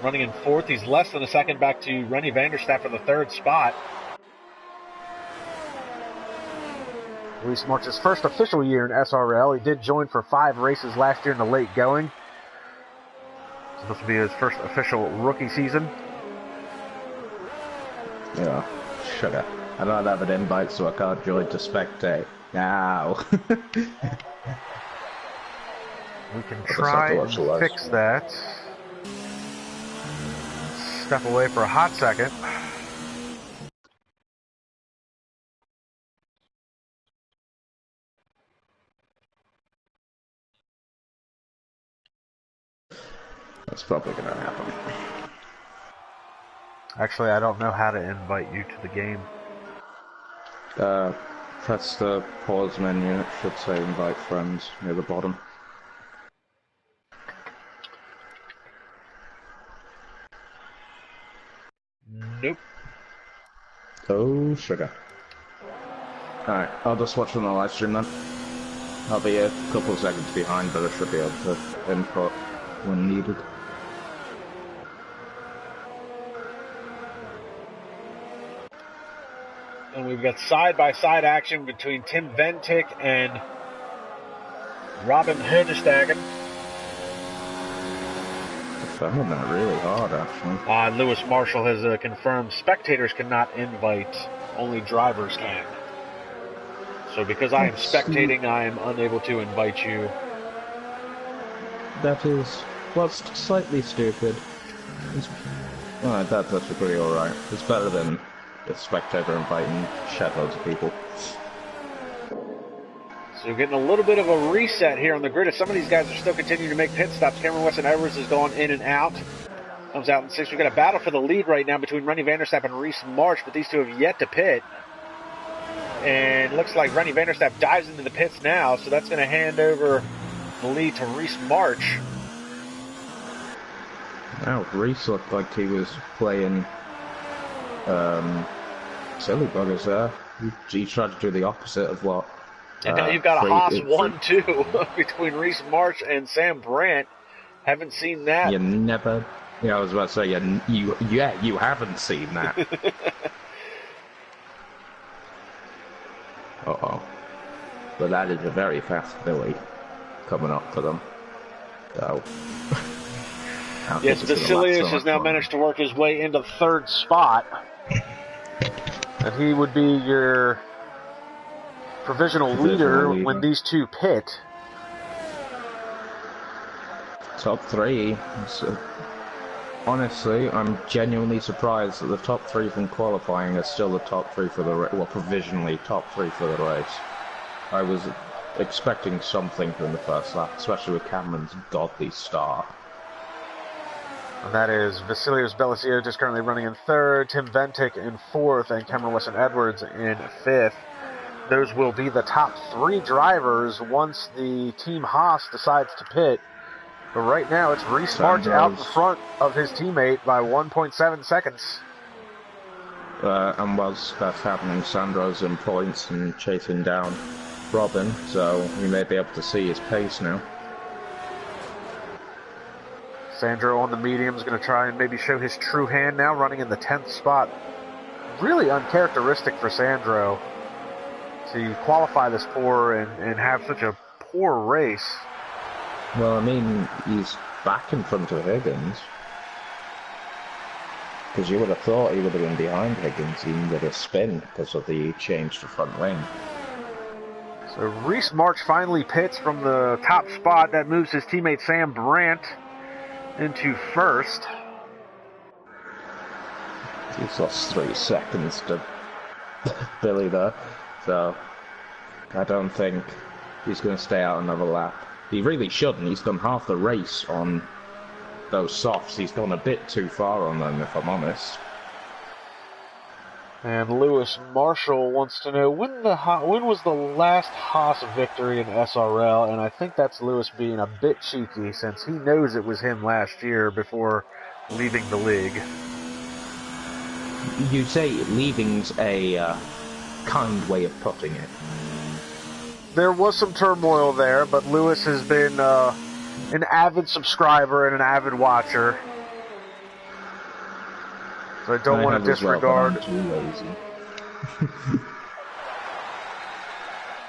Running in 4th. He's less than a second back to Rennie van der Stappen for the 3rd spot. Reese March's first official year in SRL. He did join for 5 races last year in the late going. So this will be his first official rookie season. Yeah, sugar. I don't have an invite, so I can't join to spectate. Now. We can try and fix that. Step away for a hot second. That's probably going to happen. Actually, I don't know how to invite you to the game. Press the pause menu. It should say invite friends near the bottom. Nope. Oh, sugar. Alright, I'll just watch on the live stream then. I'll be a couple of seconds behind, but I should be able to input when needed. And we've got side-by-side action between Tim Vivtik and Robin Herdestagen. Found that really hard, actually. Lewis Marshall has confirmed spectators cannot invite, only drivers can. So because I am spectating, I am unable to invite you. That is, well, slightly stupid. That's actually alright. It's better than a spectator inviting shitloads of people. So getting a little bit of a reset here on the grid as some of these guys are still continuing to make pit stops. Cameron Weston Edwards has gone in and out. Comes out in 6th. We've got a battle for the lead right now between Rennie van der Stappen and Reese March, but these two have yet to pit. And looks like Rennie van der Stappen dives into the pits now, so that's going to hand over the lead to Reese March. Wow, Reese looked like he was playing silly buggers there. He tried to do the opposite of what. And now you've got a Haas 1-2 between Reese March and Sam Brandt. Haven't seen that. You never. Yeah, I was about to say, you haven't seen that. Uh-oh. But that is a very fast Billy coming up for them. So. Yes, Vasilios has now managed to work his way into 3rd spot. And he would be your provisional leader when these two pit. Top 3. So, honestly, I'm genuinely surprised that the top 3 from qualifying are still the top 3 for the race. Well, provisionally top 3 for the race. I was expecting something from the first lap, especially with Cameron's godly start. And that is Vasilios Belasiotis currently running in 3rd, Tim Vivtik in 4th, and Cameron Weston Edwards in 5th. Those will be the top 3 drivers once the Team Haas decides to pit. But right now, it's Reese March out in front of his teammate by 1.7 seconds. And whilst that's happening, Sandro's in points and chasing down Robin, so we may be able to see his pace now. Sandro on the medium is going to try and maybe show his true hand now, running in the 10th spot. really uncharacteristic for Sandro to qualify this poor and have such a poor race. Well, I mean, he's back in front of Higgins. Because you would have thought he would have been behind Higgins even with a spin because of the change to front wing. So Reese March finally pits from the top spot. That moves his teammate Sam Brandt into first. He's lost 3 seconds to Billy there. So I don't think he's going to stay out another lap. He really shouldn't. He's done half the race on those softs. He's gone a bit too far on them, if I'm honest. And Lewis Marshall wants to know when was the last Haas victory in SRL, and I think that's Lewis being a bit cheeky since he knows it was him last year before leaving the league. You say leaving's a kind way of putting it. There was some turmoil there, but Lewis has been an avid subscriber and an avid watcher. So I don't want to disregard. Well, I'm too lazy.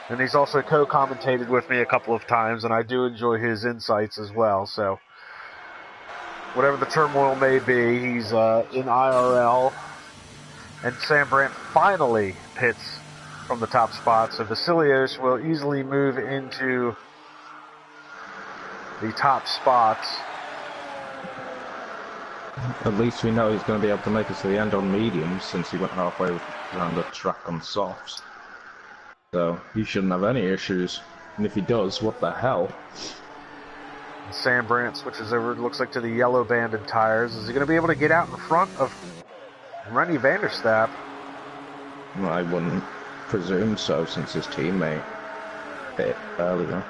And he's also co-commentated with me a couple of times, and I do enjoy his insights as well. So whatever the turmoil may be, he's in IRL. And Sam Brandt finally pits from the top spot, so Vasilios will easily move into the top spots. At least we know he's going to be able to make it to the end on mediums since he went halfway around the track on softs. So he shouldn't have any issues. And if he does, what the hell? Sam Brandt switches over, it looks like, to the yellow banded tires. Is he going to be able to get out in front of Rennie Vanderstapp? Well, I wouldn't presume so since his teammate hit earlier.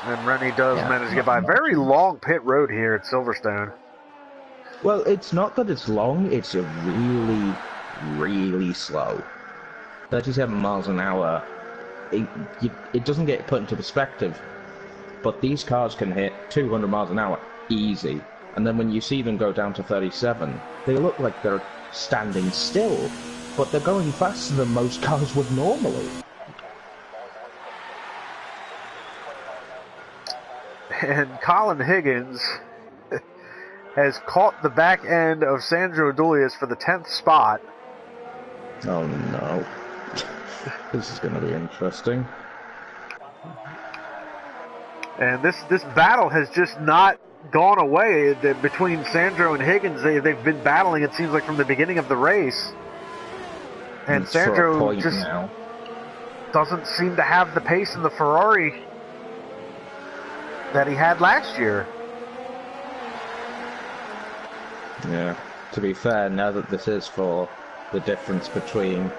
And Rennie does manage to get by. Very long pit road here at Silverstone. Well, it's not that it's long, it's a really, really slow. 37 miles an hour, it doesn't get put into perspective, but these cars can hit 200 miles an hour easy, and then when you see them go down to 37, they look like they're standing still, but they're going faster than most cars would normally. And Colin Higgins has caught the back end of Sandro Dulius for the 10th spot. Oh no. This is going to be interesting. And this battle has just not gone away between Sandro and Higgins. They've been battling, it seems like, from the beginning of the race. And Sandro just doesn't seem to have the pace in the Ferrari that he had last year. Yeah, to be fair, now that this is for the difference between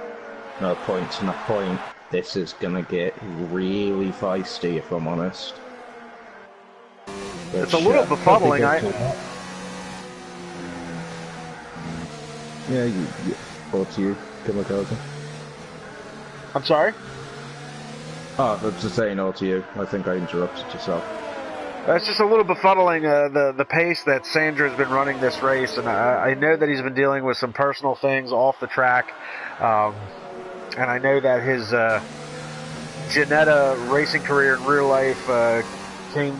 no points and a point, this is going to get really feisty, if I'm honest. It's a little befuddling. Yeah, over to you, Kamikaze. I'm sorry? Oh, I was just saying all to you. I think I interrupted yourself. It's just a little befuddling, the pace that Sandro's been running this race, and I know that he's been dealing with some personal things off the track, and I know that his Ginetta racing career in real life came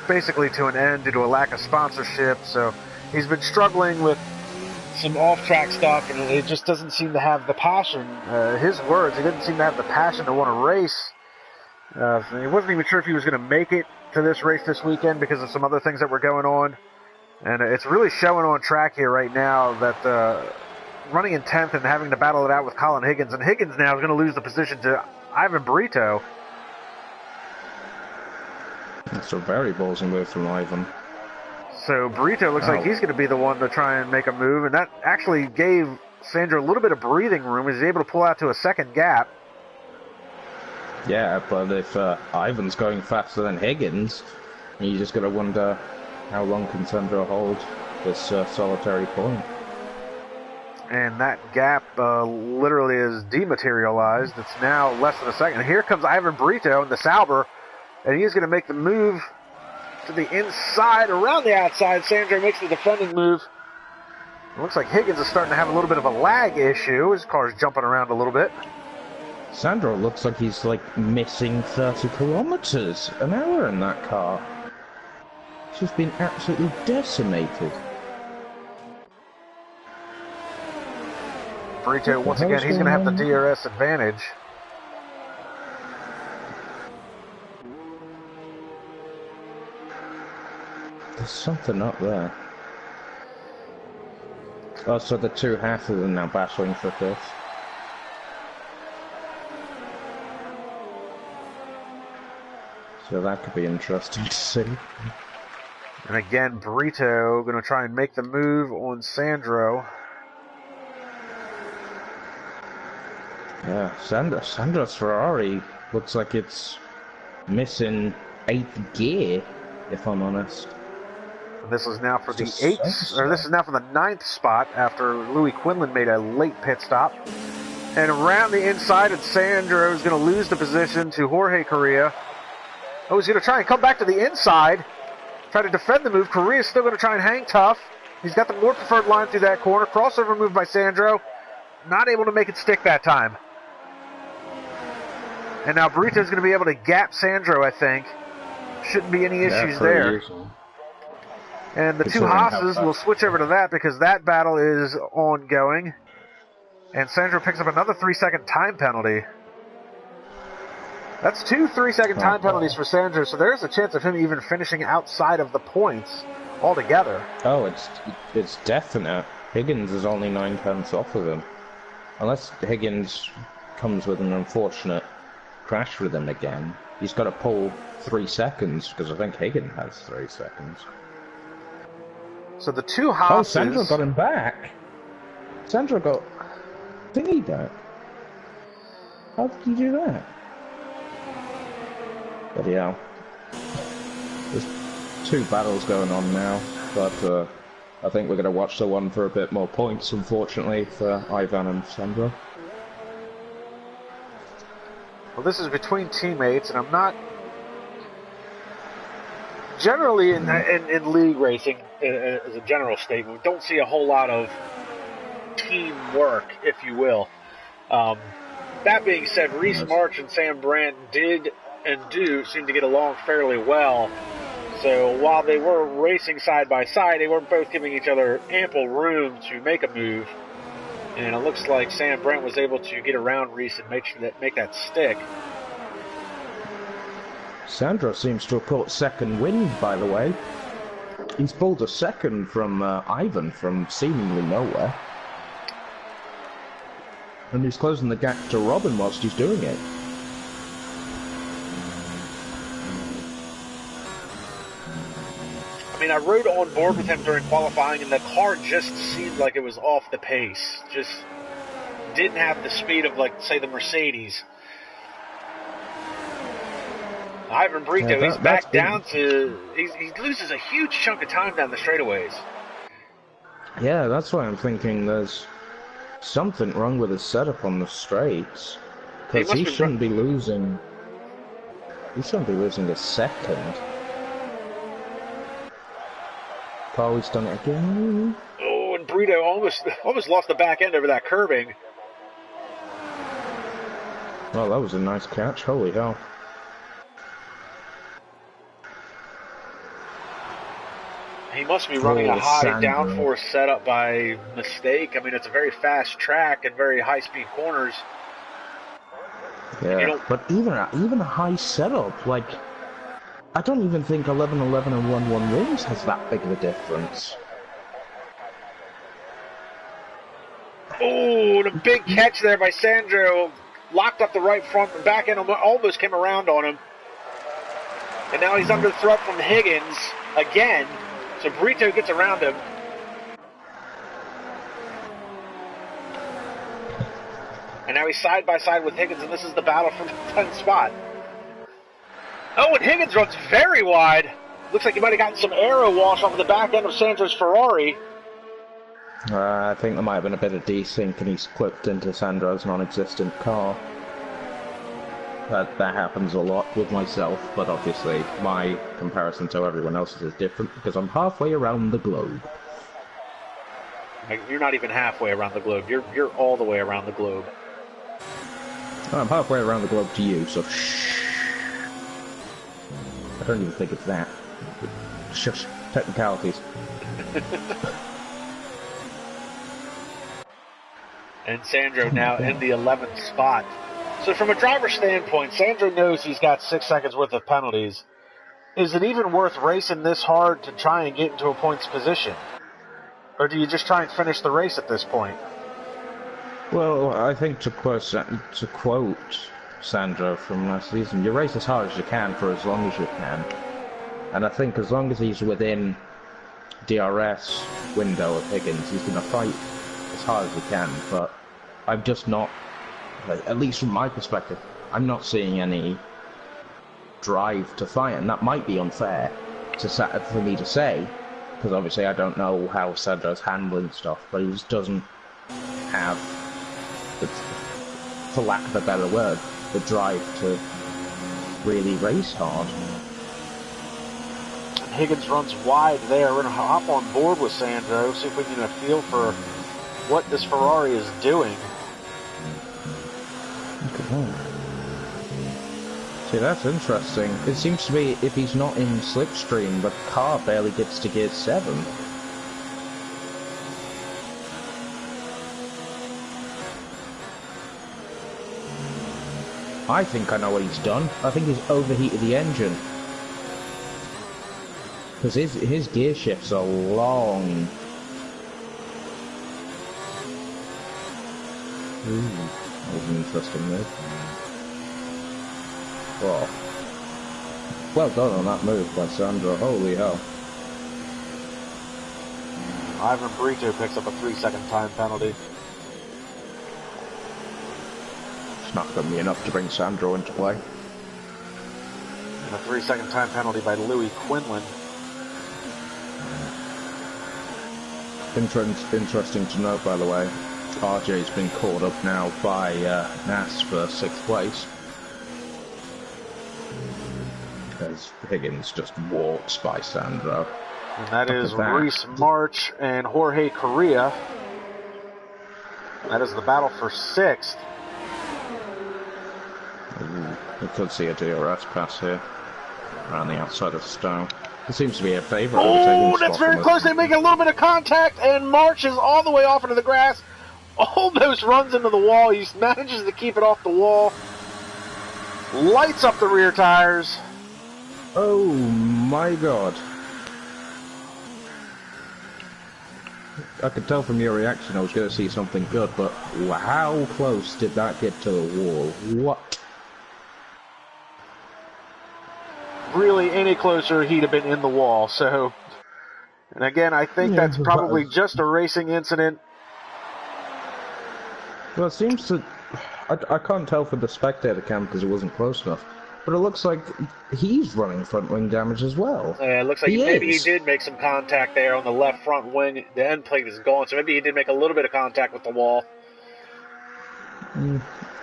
basically to an end due to a lack of sponsorship, so he's been struggling with some off-track stuff, and it just doesn't seem to have the passion. His words, he didn't seem to have the passion to want to race. He wasn't even sure if he was going to make it to this race this weekend because of some other things that were going on. And it's really showing on track here right now that running in 10th and having to battle it out with Colin Higgins. And Higgins now is going to lose the position to Ivan Brito. That's a very ballsy move from Ivan. So Brito looks like he's going to be the one to try and make a move. And that actually gave Sandro a little bit of breathing room. He's able to pull out to a second gap. Yeah, but if Ivan's going faster than Higgins, you just got to wonder how long can Sandro hold this solitary point. And that gap literally is dematerialized. It's now less than a second. And here comes Ivan Brito in the Sauber, and he's going to make the move to the inside, around the outside. Sandro makes the defending move Looks like Higgins is starting to have a little bit of a lag issue. His car's jumping around a little bit. Sandro looks like he's like missing 30 kilometers an hour in that car. He's just been absolutely decimated. Brito, once again, he's going to have the DRS advantage. There's something up there. Oh, so the two halves of them now battling for this. So that could be interesting to see. And again, Brito going to try and make the move on Sandro. Yeah, Sandro's Ferrari looks like it's missing 8th gear, if I'm honest. This is now for this is now for the 9th spot after Louis Quinlan made a late pit stop. And around the inside, and Sandro is going to lose the position to Jorge Correa. Oh, he's going to try and come back to the inside, try to defend the move. Correa's still going to try and hang tough. He's got the more preferred line through that corner. Crossover move by Sandro. Not able to make it stick that time. And now Brito's going to be able to gap Sandro, I think. Shouldn't be any issues there. And the two Haas's will switch over to that because that battle is ongoing. And Sandro picks up another 3-second time penalty. That's 2 3-second time penalties for Sandro, so there's a chance of him even finishing outside of the points altogether. Oh, it's definite. Higgins is only 9 tenths off of him. Unless Higgins comes with an unfortunate crash with him again, he's got to pull 3 seconds, because I think Higgins has 3 seconds. So the two Haas's... Oh, Sandro got him back. Sandro got thingy back. How did you do that? But yeah, there's 2 battles going on now, but I think we're going to watch the one for a bit more points, unfortunately, for Ivan and Sandro. Well, this is between teammates, and I'm not... Generally, in league racing, as a general statement, we don't see a whole lot of teamwork, if you will. That being said, Reese March and Sam Brandt did and do seem to get along fairly well. So while they were racing side by side, they were both giving each other ample room to make a move. And it looks like Sam Brandt was able to get around Reese and make that stick. Sandro seems to have caught second wind, by the way. He's pulled a second from Ivan from seemingly nowhere. And he's closing the gap to Robin whilst he's doing it. I mean, I rode on board with him during qualifying, and the car just seemed like it was off the pace. Just didn't have the speed of, like, say, the Mercedes. Ivan Brito, he's back down to... He loses a huge chunk of time down the straightaways. Yeah, that's why I'm thinking there's something wrong with his setup on the straights. Because he shouldn't be losing... He shouldn't be losing a second. Carly's done it again. Oh, and Brito almost lost the back end over that curbing. Well, that was a nice catch. Holy hell. He must be running a high downforce setup by mistake. I mean, it's a very fast track and very high-speed corners. Yeah, but even a high setup, like, I don't even think 11-11 and 1-1 wins has that big of a difference. Oh, the big catch there by Sandro. Locked up the right front and back end, almost came around on him. And now he's under threat from Higgins again. So Brito gets around him. And now he's side by side with Higgins, and this is the battle for the 10th spot. Oh, and Higgins runs very wide. Looks like he might have gotten some aero wash off of the back end of Sandro's Ferrari. I think there might have been a bit of desync, and he's clipped into Sandro's non-existent car. That happens a lot with myself, but obviously my comparison to everyone else's is different because I'm halfway around the globe. Like, you're not even halfway around the globe. You're all the way around the globe. I'm halfway around the globe to you, so shh. I don't even think it's that. Shush. Technicalities. And Sandro now in the 11th spot. So from a driver's standpoint, Sandro knows he's got 6 seconds worth of penalties. Is it even worth racing this hard to try and get into a points position? Or do you just try and finish the race at this point? Well, I think to quote Sandro from last season, you race as hard as you can for as long as you can. And I think as long as he's within DRS window of Higgins, he's going to fight as hard as he can. But I'm just not, at least from my perspective, I'm not seeing any drive to fight, and that might be unfair for me to say, because obviously I don't know how Sandro's handling stuff, but he just doesn't have, for lack of a better word, the drive to really race hard. Higgins runs wide there. We're going to hop on board with Sandro, see if we can get a feel for what this Ferrari is doing. Look at that. See, that's interesting. It seems to be if he's not in slipstream, the car barely gets to gear 7. I think I know what he's done. I think he's overheated the engine. Because his gear shifts are long. Ooh, that was an interesting move. Whoa. Well done on that move by Sandro, holy hell. Ivan Brito picks up a 3-second time penalty. It's not going to be enough to bring Sandro into play. And a 3-second time penalty by Louis Quinlan. Interesting to note, by the way, RJ's been caught up now by Nas for 6th place. As Higgins just walks by Sandro. And that is Reese March and Jorge Correa. That is the battle for 6th. We could see a DRS pass here, around the outside of Stone. It seems to be a favourite. Oh, that's very close. They make a little bit of contact, and March is all the way off into the grass. Almost runs into the wall. He manages to keep it off the wall. Lights up the rear tires. Oh my god. I could tell from your reaction I was going to see something good, but how close did that get to the wall? What? Really, any closer, he'd have been in the wall. So, and again, I think that's probably just a racing incident. Well, it seems to... I can't tell from the spectator cam because it wasn't close enough, but it looks like he's running front wing damage as well. Yeah, it looks like maybe he did make some contact there on the left front wing. The end plate is gone, so maybe he did make a little bit of contact with the wall.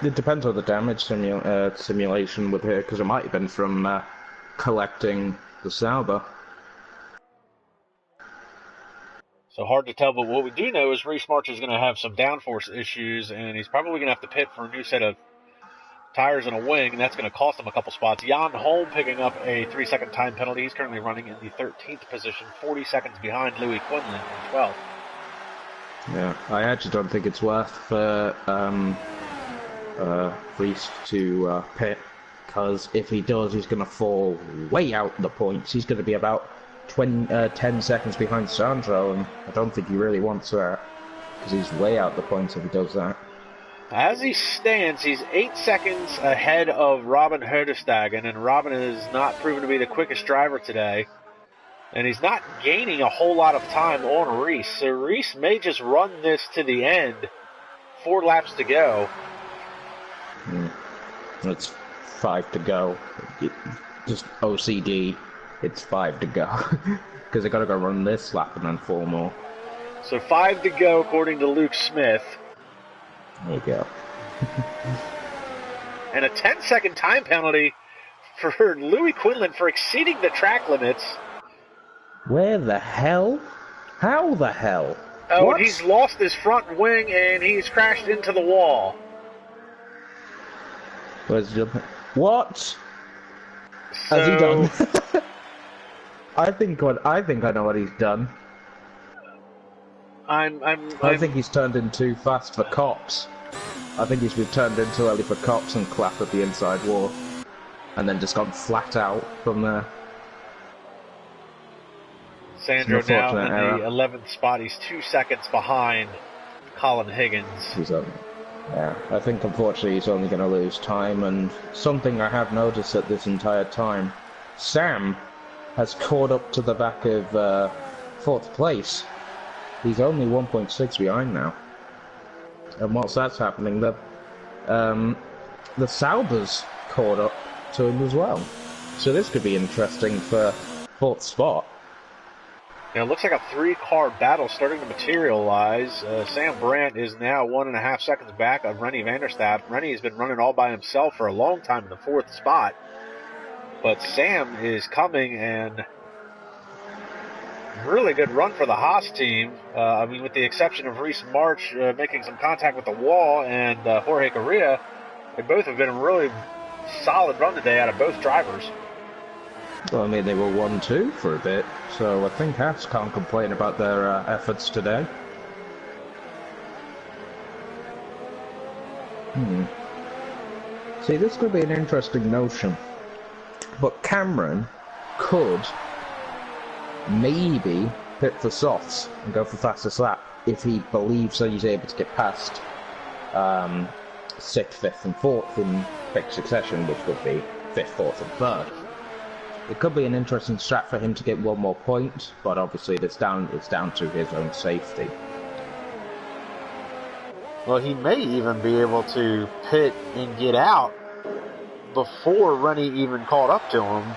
It depends on the damage simulation with her, because it might have been from collecting the Sauber. So hard to tell, but what we do know is Reese March is going to have some downforce issues, and he's probably going to have to pit for a new set of tires and a wing, and that's going to cost him a couple spots. Jan Holm picking up a 3-second time penalty. He's currently running in the 13th position, 40 seconds behind Louis Quinlan in 12th. Yeah, I actually don't think it's worth for Reese to pit, because if he does, he's going to fall way out the points. He's going to be about 10 seconds behind Sandro, and I don't think he really wants that, because he's way out the points if he does that. As he stands, he's 8 seconds ahead of Robin Herdestagen, and Robin has not proven to be the quickest driver today. And he's not gaining a whole lot of time on Reese, so Reese may just run this to the end. 4 laps to go. It's 5 to go. Just OCD. It's 5 to go. Because they gotta go run this lap and then 4 more. So 5 to go according to Luke Smith. There you go. And a 10-second time penalty for Louis Quinlan for exceeding the track limits. Where the hell? How the hell? Oh, What? and he's lost his front wing and he's crashed into the wall. Where's the jump? What? So, Has he done? I think I know what he's done. I think he's turned in too fast for cops. I think he's been turned in too early for cops and clapped at the inside wall, and then just gone flat out from there. Sandro now in the 11th spot. He's 2 seconds behind Colin Higgins. Yeah, I think unfortunately he's only going to lose time, and something I have noticed at this entire time, Sam has caught up to the back of 4th place. He's only 1.6 behind now. And whilst that's happening, the Saubers caught up to him as well. So this could be interesting for 4th spot. Now, it looks like a 3-car battle starting to materialize. Sam Brandt is now 1.5 seconds back of Rennie van der Staap. Rennie has been running all by himself for a long time in the 4th spot. But Sam is coming, and really good run for the Haas team. I mean, with the exception of Reese March making some contact with the wall and Jorge Correa, they both have been a really solid run today out of both drivers. Well, I mean, they were 1-2 for a bit, so I think Haas can't complain about their efforts today. See, this could be an interesting notion. But Cameron could maybe pit for softs and go for fastest lap if he believes that he's able to get past 6th, 5th and 4th in quick succession, which would be 5th, 4th and 3rd. It could be an interesting strat for him to get one more point, but obviously it's down to his own safety. Well, he may even be able to pit and get out before Rennie even caught up to him.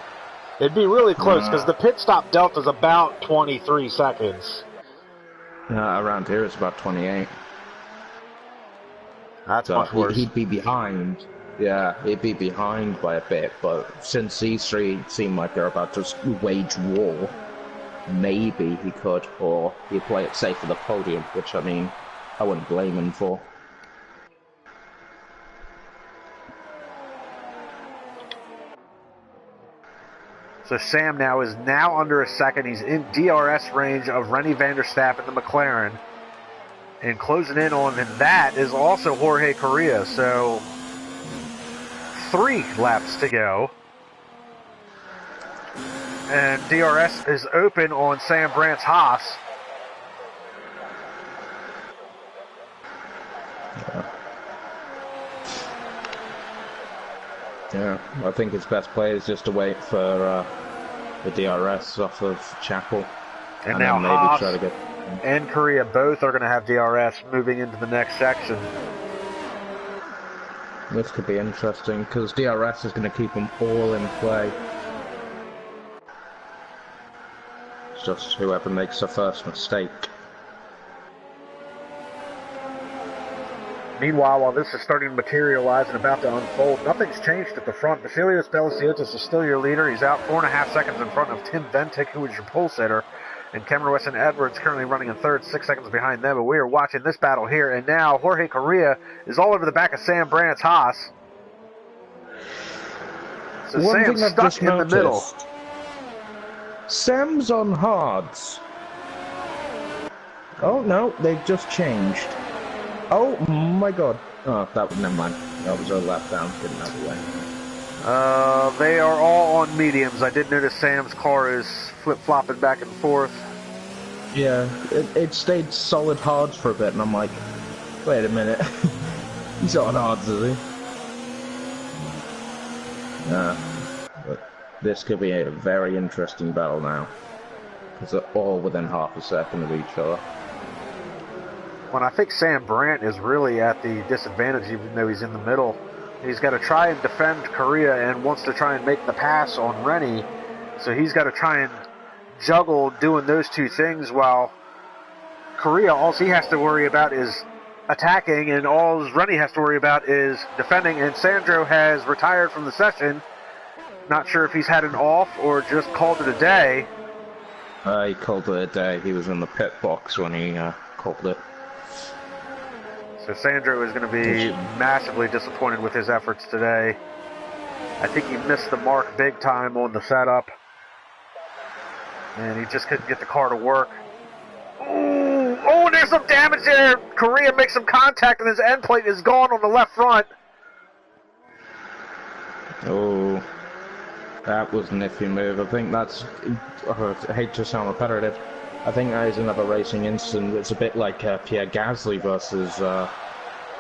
It'd be really close because the pit stop delta is about 23 seconds. Around here it's about 28. That's so much worse. He'd be behind. Yeah, he'd be behind by a bit, but since these three seem like they're about to wage war, maybe he could, or he'd play it safe for the podium, which, I mean, I wouldn't blame him for. So Sam now is under a second. He's in DRS range of Rennie van der Staap in the McLaren. And closing in on that is also Jorge Correa. So 3 laps to go. And DRS is open on Sam Brandt's Haas. Yeah, I think his best play is just to wait for the DRS off of Chapel. And now then maybe Haas try to get... and Correa both are going to have DRS moving into the next section. This could be interesting, because DRS is going to keep them all in play. It's just whoever makes the first mistake. Meanwhile, while this is starting to materialize and about to unfold, nothing's changed at the front. Vasilios Belosiotis is still your leader. He's out 4.5 seconds in front of Tim Ventic, who is your pole sitter. And Cameron Weston Edwards currently running in third, 6 seconds behind them. But we are watching this battle here. And now Jorge Correa is all over the back of Sam Brandt's Haas. So Sam's stuck in the middle. Sam's on hards. Oh no, they've just changed. Oh my god. Oh, never mind. That was a lap down. Getting out of the way. They are all on mediums. I did notice Sam's car is flip-flopping back and forth. Yeah, it stayed solid hards for a bit, and I'm like, wait a minute. He's on hards, is he? But this could be a very interesting battle now, because they're all within half a second of each other. Well, I think Sam Brandt is really at the disadvantage, even though he's in the middle. He's got to try and defend Correa and wants to try and make the pass on Rennie. So he's got to try and juggle doing those two things, while Correa, all he has to worry about is attacking, and all Rennie has to worry about is defending. And Sandro has retired from the session. Not sure if he's had an off or just called it a day. He called it a day. He was in the pit box when he called it. So Sandro is going to be massively disappointed with his efforts today. I think he missed the mark big time on the setup. And he just couldn't get the car to work. Oh, and there's some damage there. Correa makes some contact and his end plate is gone on the left front. Oh, that was an iffy move. I think that's, I hate to sound repetitive, I think that is another racing incident. It's a bit like Pierre Gasly versus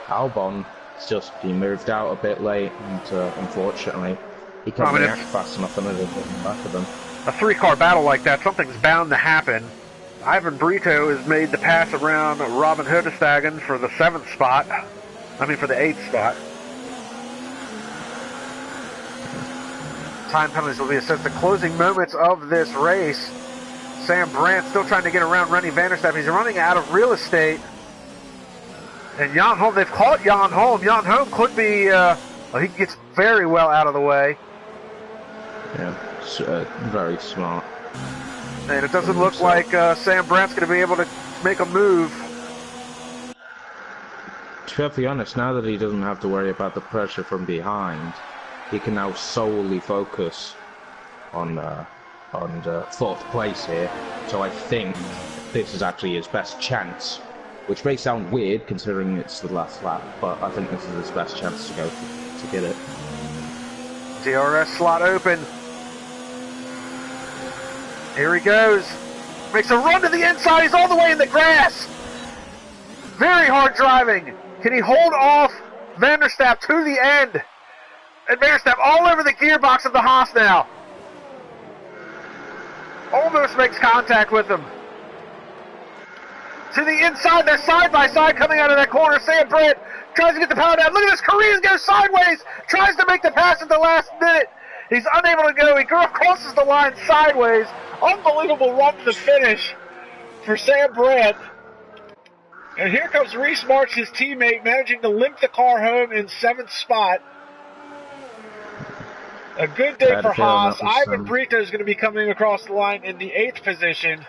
Albon. It's just he moved out a bit late, and unfortunately, he couldn't react fast enough and it didn't get back of them. A three-car battle like that, something's bound to happen. Ivan Brito has made the pass around Robin Hoodestagen for the 7th spot. I mean, for the 8th spot. Time penalties will be assessed. The closing moments of this race. Sam Brandt still trying to get around Rennie van der Stappen. He's running out of real estate. And Jan Holm, they've caught Jan Holm. Jan Holm could be, he gets very well out of the way. Yeah, very smart. And it doesn't look like Sam Brandt's going to be able to make a move. To be perfectly honest, now that he doesn't have to worry about the pressure from behind, he can now solely focus on 4th place here. So I think this is actually his best chance, which may sound weird considering it's the last lap, but I think this is his best chance to go to get it. DRS slot open. Here he goes. Makes a run to the inside. He's all the way in the grass. Very hard driving. Can he hold off Van der Stappen to the end? And Van der Stappen all over the gearbox of the Haas now. Almost makes contact with him. To the inside, they're side by side coming out of that corner. Sam Brandt tries to get the power down. Look at this, Korean goes sideways. Tries to make the pass at the last minute. He's unable to go. He crosses the line sideways. Unbelievable run to the finish for Sam Brandt. And here comes Reese March, his teammate, managing to limp the car home in 7th spot. A good day for Haas. Ivan Brito is going to be coming across the line in the 8th position.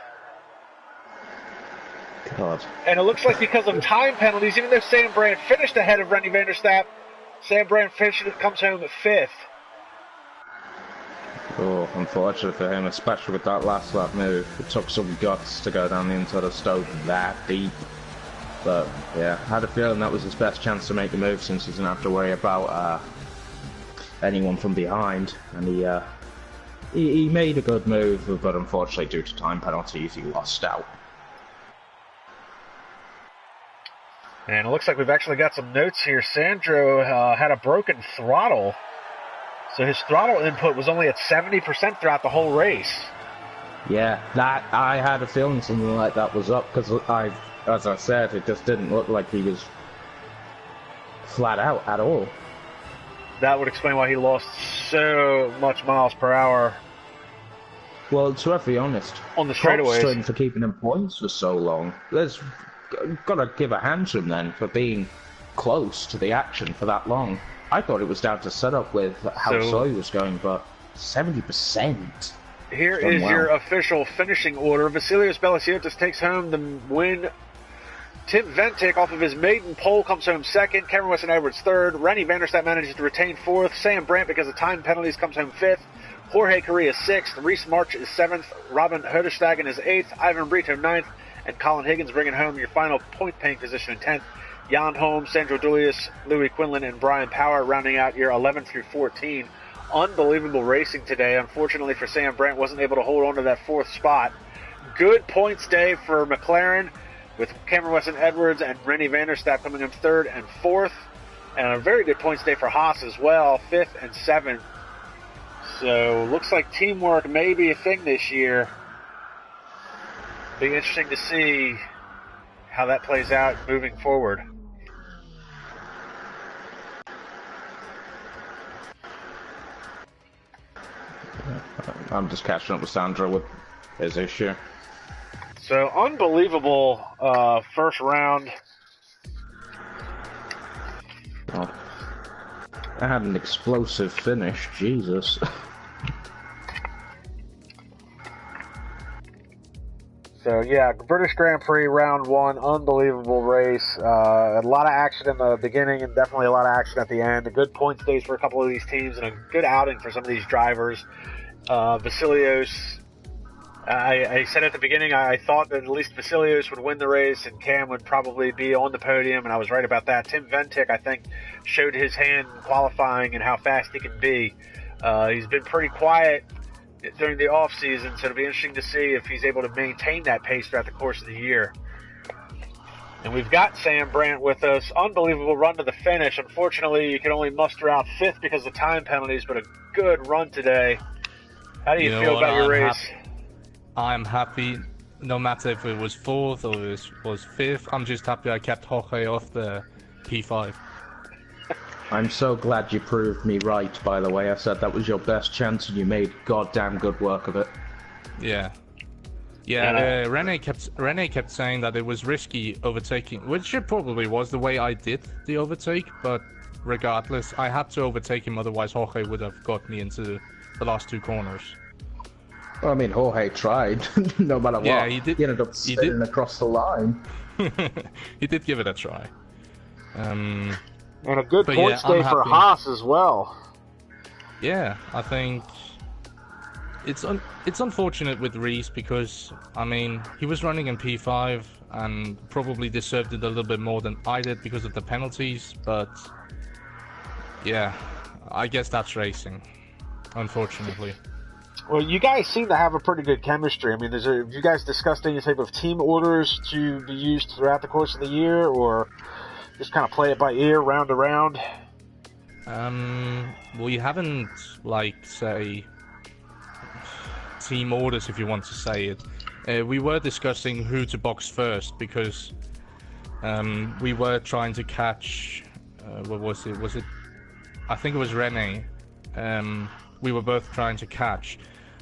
God. And it looks like because of time penalties, even though Sam Brandt finished ahead of Rennie van der Stappen, Sam Brandt comes home at 5th. Oh, unfortunate for him, especially with that last lap move. It took some guts to go down the inside of Stoke that deep. But, yeah, I had a feeling that was his best chance to make the move since he doesn't have to worry about anyone from behind. And he made a good move, but unfortunately due to time penalties, he lost out. And it looks like we've actually got some notes here. Sandro had a broken throttle. So his throttle input was only at 70% throughout the whole race. Yeah, that I had a feeling something like that was up because as I said, it just didn't look like he was flat out at all. That would explain why he lost so much miles per hour. Well, to be honest, on the straightaways, for keeping him points for so long. There's got to give a hand to him then for being close to the action for that long. I thought it was down to setup with how slow he was going, but 70%. Here is your official finishing order. Vasilios Belasiotis takes home the win. Tim Ventic, off of his maiden pole, comes home 2nd. Cameron Weston-Edwards 3rd. Rennie van der Stappen manages to retain 4th. Sam Brandt, because of time penalties, comes home 5th. Jorge Correa 6th. Reese March is 7th. Robin Hoodestagen is 8th. Ivan Brito 9th. And Colin Higgins bringing home your final point-paying position in 10th. Jan Holmes, Sandro Dulius, Louis Quinlan, and Brian Power rounding out your 11 through 14. Unbelievable racing today. Unfortunately for Sam Brandt, wasn't able to hold on to that 4th spot. Good points day for McLaren, with Cameron Weston-Edwards and Rennie van der Stappen coming in 3rd and 4th. And a very good points day for Haas as well, 5th and 7th. So looks like teamwork may be a thing this year. Be interesting to see how that plays out moving forward. I'm just catching up with Sandra with his issue. So unbelievable first round. Oh. I had an explosive finish, Jesus. So, yeah, British Grand Prix, round one, unbelievable race. A lot of action in the beginning and definitely a lot of action at the end. A good point stage for a couple of these teams and a good outing for some of these drivers. Vasilios, I said at the beginning I thought that at least Vasilios would win the race and Cam would probably be on the podium, and I was right about that. Tim Ventic, I think, showed his hand in qualifying and how fast he can be. He's been pretty quiet during the off season, so it'll be interesting to see if he's able to maintain that pace throughout the course of the year. And we've got Sam Brandt with us. Unbelievable run to the finish. Unfortunately, you can only muster out fifth because of time penalties, but a good run today. How do you feel about your race? I'm happy, no matter if it was fourth or it was fifth. I'm just happy I kept Jorge off the P5. I'm so glad you proved me right, by the way. I said that was your best chance and you made goddamn good work of it. Yeah. Yeah, Rene kept saying that it was risky overtaking, which it probably was the way I did the overtake, but regardless, I had to overtake him, otherwise Jorge would have got me into the last two corners. Well, I mean, Jorge tried, no matter what. Yeah, he did. He ended up spinning across the line. He did give it a try. And a good point stay for Haas as well. Yeah, I think it's unfortunate with Reese because, I mean, he was running in P5 and probably deserved it a little bit more than I did because of the penalties, but yeah, I guess that's racing, unfortunately. Well, you guys seem to have a pretty good chemistry. I mean, have you guys discussed any type of team orders to be used throughout the course of the year, or just kind of play it by ear, round to round? We haven't, say, team orders, if you want to say it. We were discussing who to box first because we were trying to catch, what was it? I think it was Rene. We were both trying to catch.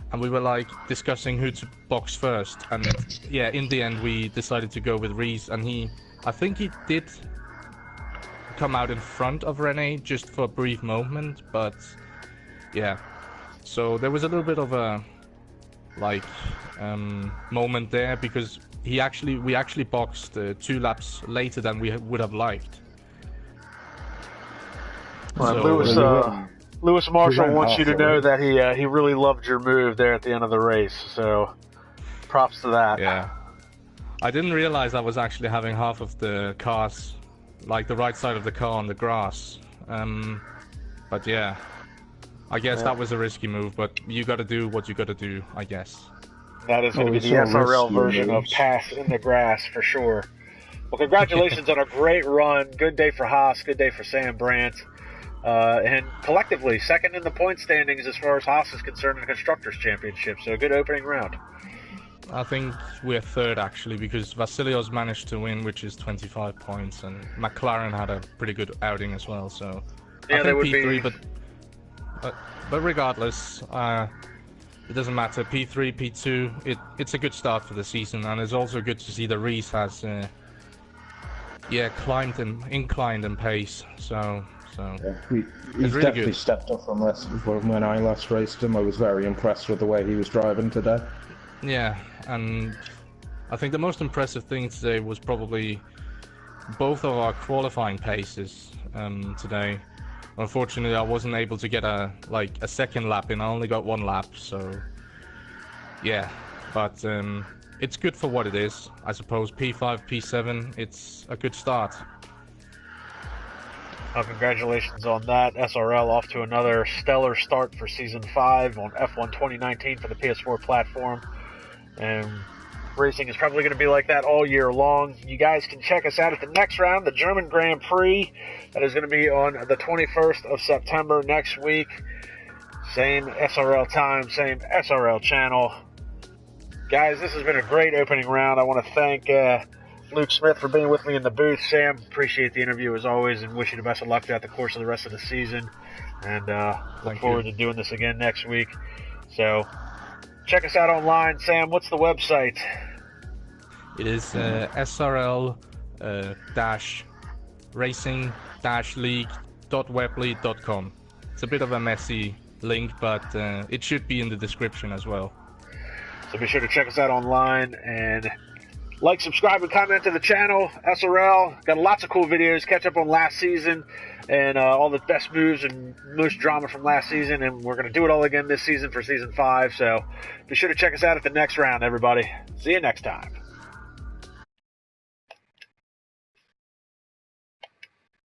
And we were discussing who to box first, and yeah, in the end we decided to go with Reese, and I think he did come out in front of Rene just for a brief moment, but yeah, so there was a little bit of a moment there because we actually boxed 2 laps later than we would have liked. Well, so, Lewis Marshall wants you to know that he really loved your move there at the end of the race, so props to that. Yeah. I didn't realize I was actually having half of the cars, the right side of the car on the grass. But yeah, I guess that was a risky move, but you gotta do what you gotta do, I guess. That is going to be the SRL version of pass in the grass for sure. Well, congratulations on a great run. Good day for Haas, good day for Sam Brandt. And collectively, second in the point standings as far as Haas is concerned in the Constructors' Championship. So a good opening round. I think we're third, actually, because Vasilios managed to win, which is 25 points, and McLaren had a pretty good outing as well. So yeah, I they think would P3, be. But regardless, it doesn't matter. P3, P2, it's a good start for the season, and it's also good to see that Reese has, inclined in pace. So yeah, he's really definitely good. stepped up from when I last raced him. I was very impressed with the way he was driving today. Yeah, and I think the most impressive thing today was probably both of our qualifying paces today. Unfortunately, I wasn't able to get a second lap in. I only got 1 lap, so yeah. But it's good for what it is, I suppose. P5, P7, it's a good start. Congratulations on that. SRL off to another stellar start for Season 5 on F1 2019 for the PS4 platform. And racing is probably going to be like that all year long. You guys can check us out at the next round, the German Grand Prix. That is going to be on the 21st of September next week. Same SRL time, same SRL channel. Guys, this has been a great opening round. I want to thank Luke Smith for being with me in the booth. Sam, appreciate the interview as always and wish you the best of luck throughout the course of the rest of the season. And look forward to doing this again next week. So check us out online. Sam, what's the website? It is So be sure to check us out online and like, subscribe, and comment to the channel. SRL, got lots of cool videos. Catch up on last season and all the best moves and most drama from last season. And we're going to do it all again this season for Season 5. So be sure to check us out at the next round, everybody. See you next time.